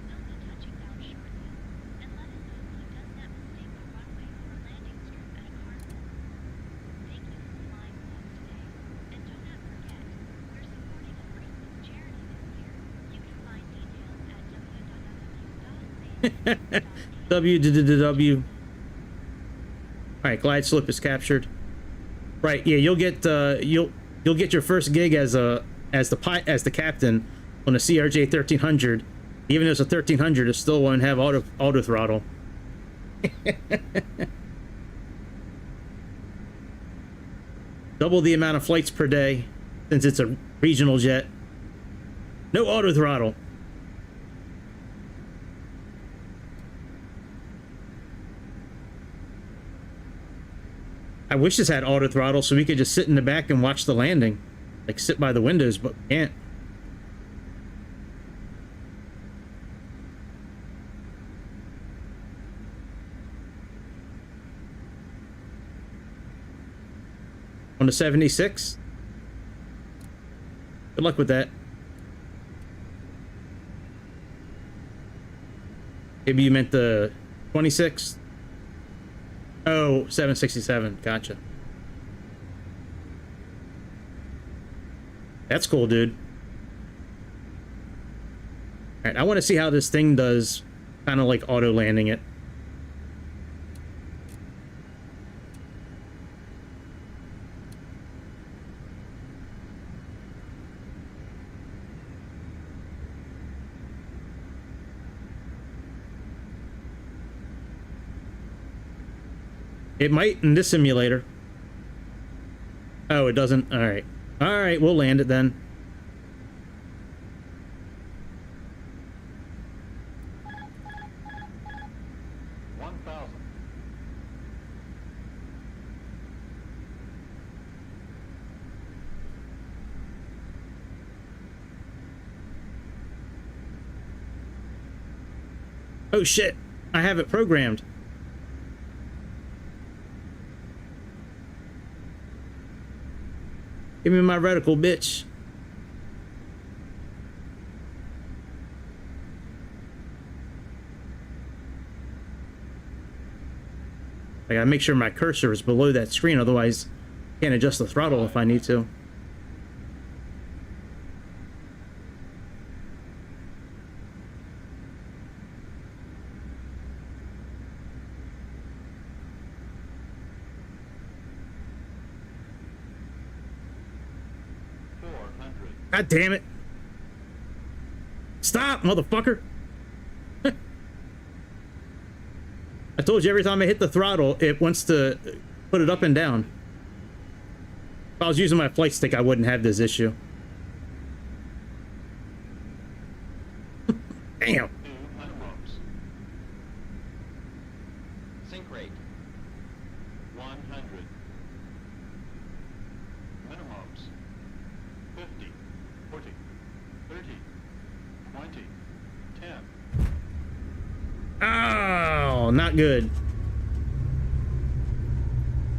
He'll be touching down shortly. And let him know he does not mistake the runway for a landing strip at a carnival. Thank you for flying with us today. And do not forget, we're supporting a Christmas charity this year. You can find details at www. All right, glide slope is captured. Right, yeah, you'll get your first gig as the captain on a CRJ-700. Even though it's a 1300, it still won't have auto throttle. Double the amount of flights per day since it's a regional jet. No auto throttle. I wish this had auto throttle so we could just sit in the back and watch the landing. Like sit by the windows, but we can't. On the 76. Good luck with that. Maybe you meant the 26. Oh, 767. Gotcha. That's cool, dude. All right, I want to see how this thing does, kind of like auto landing it. It might in this simulator. Oh, it doesn't? Alright. Alright, we'll land it then. Oh shit, I have it programmed. Give me my reticle, bitch. I gotta make sure my cursor is below that screen, otherwise I can't adjust the throttle if I need to. God damn it. Stop, motherfucker. I told you every time I hit the throttle, it wants to put it up and down. If I was using my flight stick, I wouldn't have this issue. Damn. Sync rate 100. Minimums 50, 40, 30, 20, 10. Oh, not good.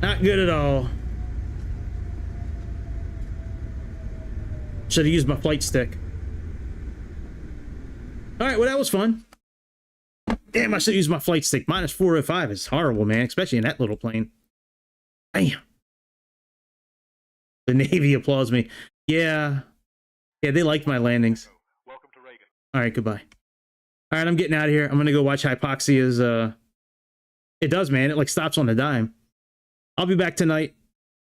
Not good at all. Should have used my flight stick. Alright, well that was fun. Damn, I should have used my flight stick. Minus 405 is horrible, man, especially in that little plane. Damn. The Navy applauds me. Yeah. Yeah, they liked my landings. Welcome to Reagan. Alright, goodbye. Alright, I'm getting out of here. I'm gonna go watch Hypoxia's, It does, man. It, like, stops on a dime. I'll be back tonight.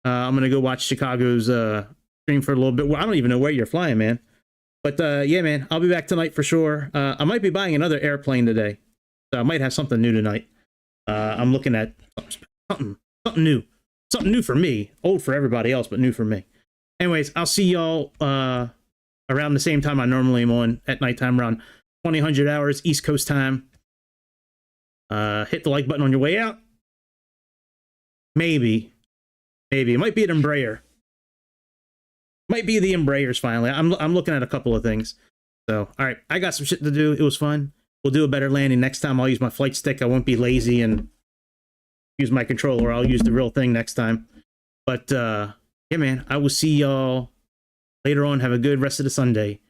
I'm gonna go watch Chicago's, stream for a little bit. Well, I don't even know where you're flying, man. But, yeah, man, I'll be back tonight for sure. I might be buying another airplane today. So I might have something new tonight. I'm looking at something new. Something new for me. Old for everybody else, but new for me. Anyways, I'll see y'all, around the same time I normally am on at nighttime, around 2000 hours East Coast time. Hit the like button on your way out. Maybe it might be an Embraer. Might be the Embraers finally. I'm looking at a couple of things. So, all right, I got some shit to do. It was fun. We'll do a better landing next time. I'll use my flight stick. I won't be lazy and use my controller. I'll use the real thing next time. But yeah, man, I will see y'all later on. Have a good rest of the Sunday.